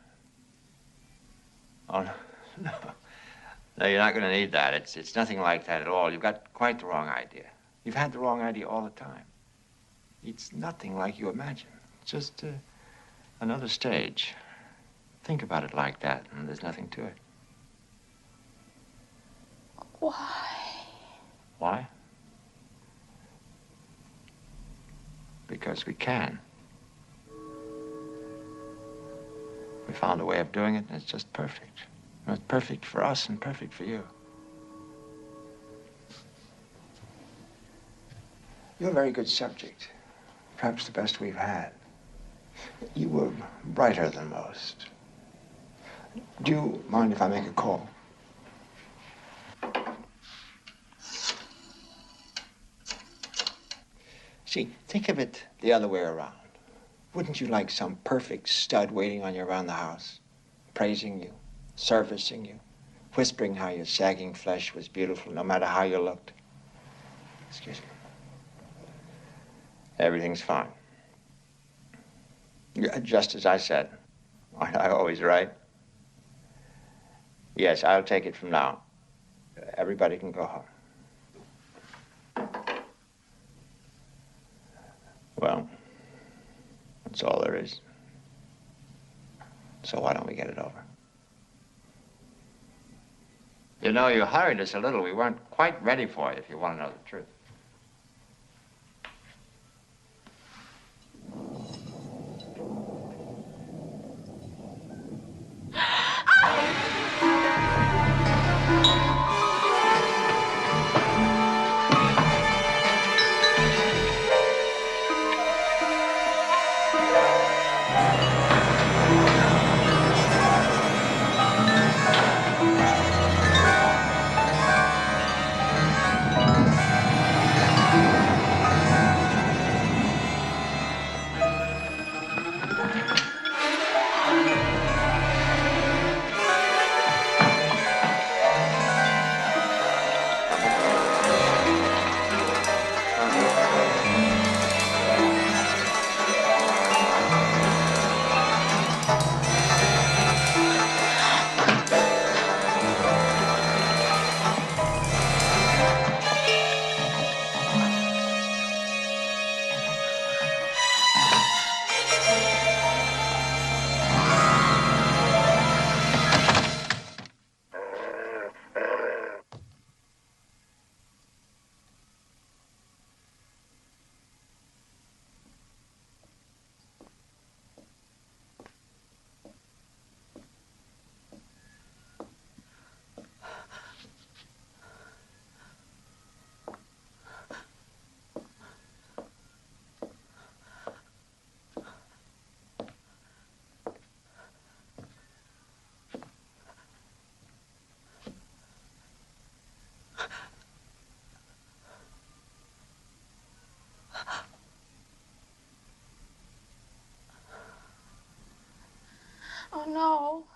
Oh, no. No, no, you're not going to need that. It's nothing like that at all. You've got quite the wrong idea. You've had the wrong idea all the time. It's nothing like you imagine. It's just another stage. Think about it like that, and there's nothing to it. Why? Why? Because we can. We found a way of doing it, and it's just perfect. And it's perfect for us and perfect for you. You're a very good subject. Perhaps the best we've had. You were brighter than most. Do you mind if I make a call? See, think of it the other way around. Wouldn't you like some perfect stud waiting on you around the house, praising you, servicing you, whispering how your sagging flesh was beautiful no matter how you looked? Excuse me. Everything's fine. Just as I said. Aren't I always right? Yes, I'll take it from now. Everybody can go home. Well, that's all there is. So why don't we get it over? You know, you hurried us a little. We weren't quite ready for you, if you want to know the truth. Oh, no.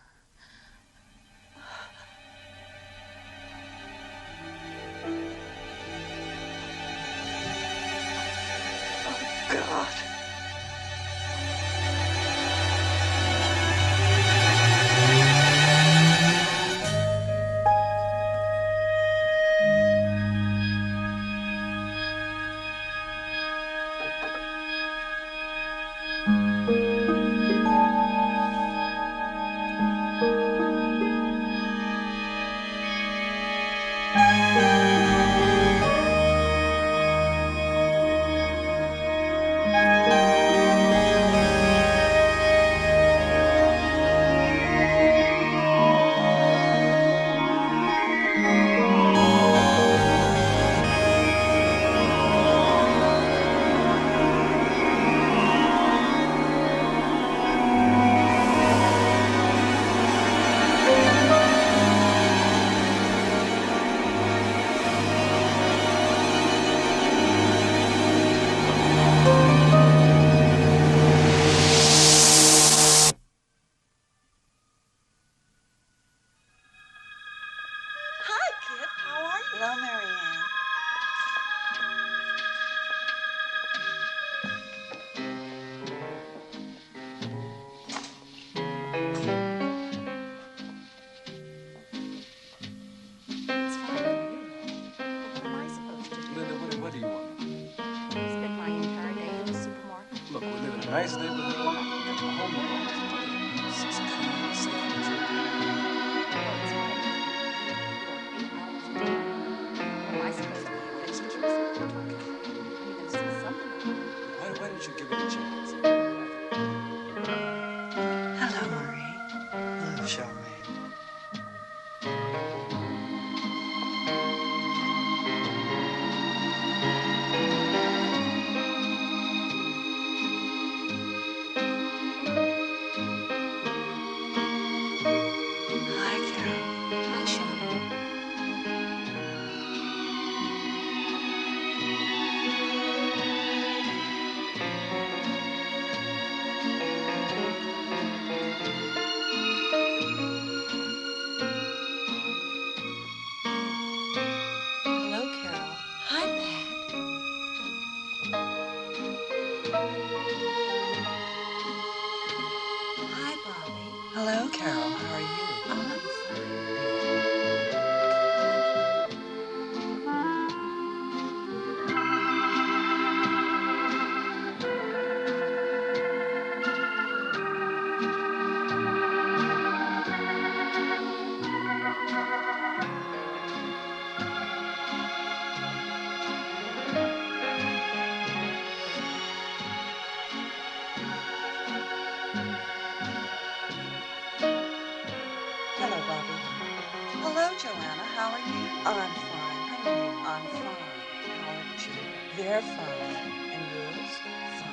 Nice neighborhood. Got the home alone. It's clean, safe for the children. Am I supposed to be a visitor? You're going to see something. Why don't you give it a chance? Hello, Marie. Hello, Charmaine. Hi, Carol. Hi, Charmaine. Hello, Carol. Hi, Pat. Hi, Bobby. Hello, Carol. How are you? Oh, I'm fine. Hello, Bobby. Hello, Joanna. How are you? I'm fine. How are you? I'm fine. How are the children? They're fine. And yours? Fine.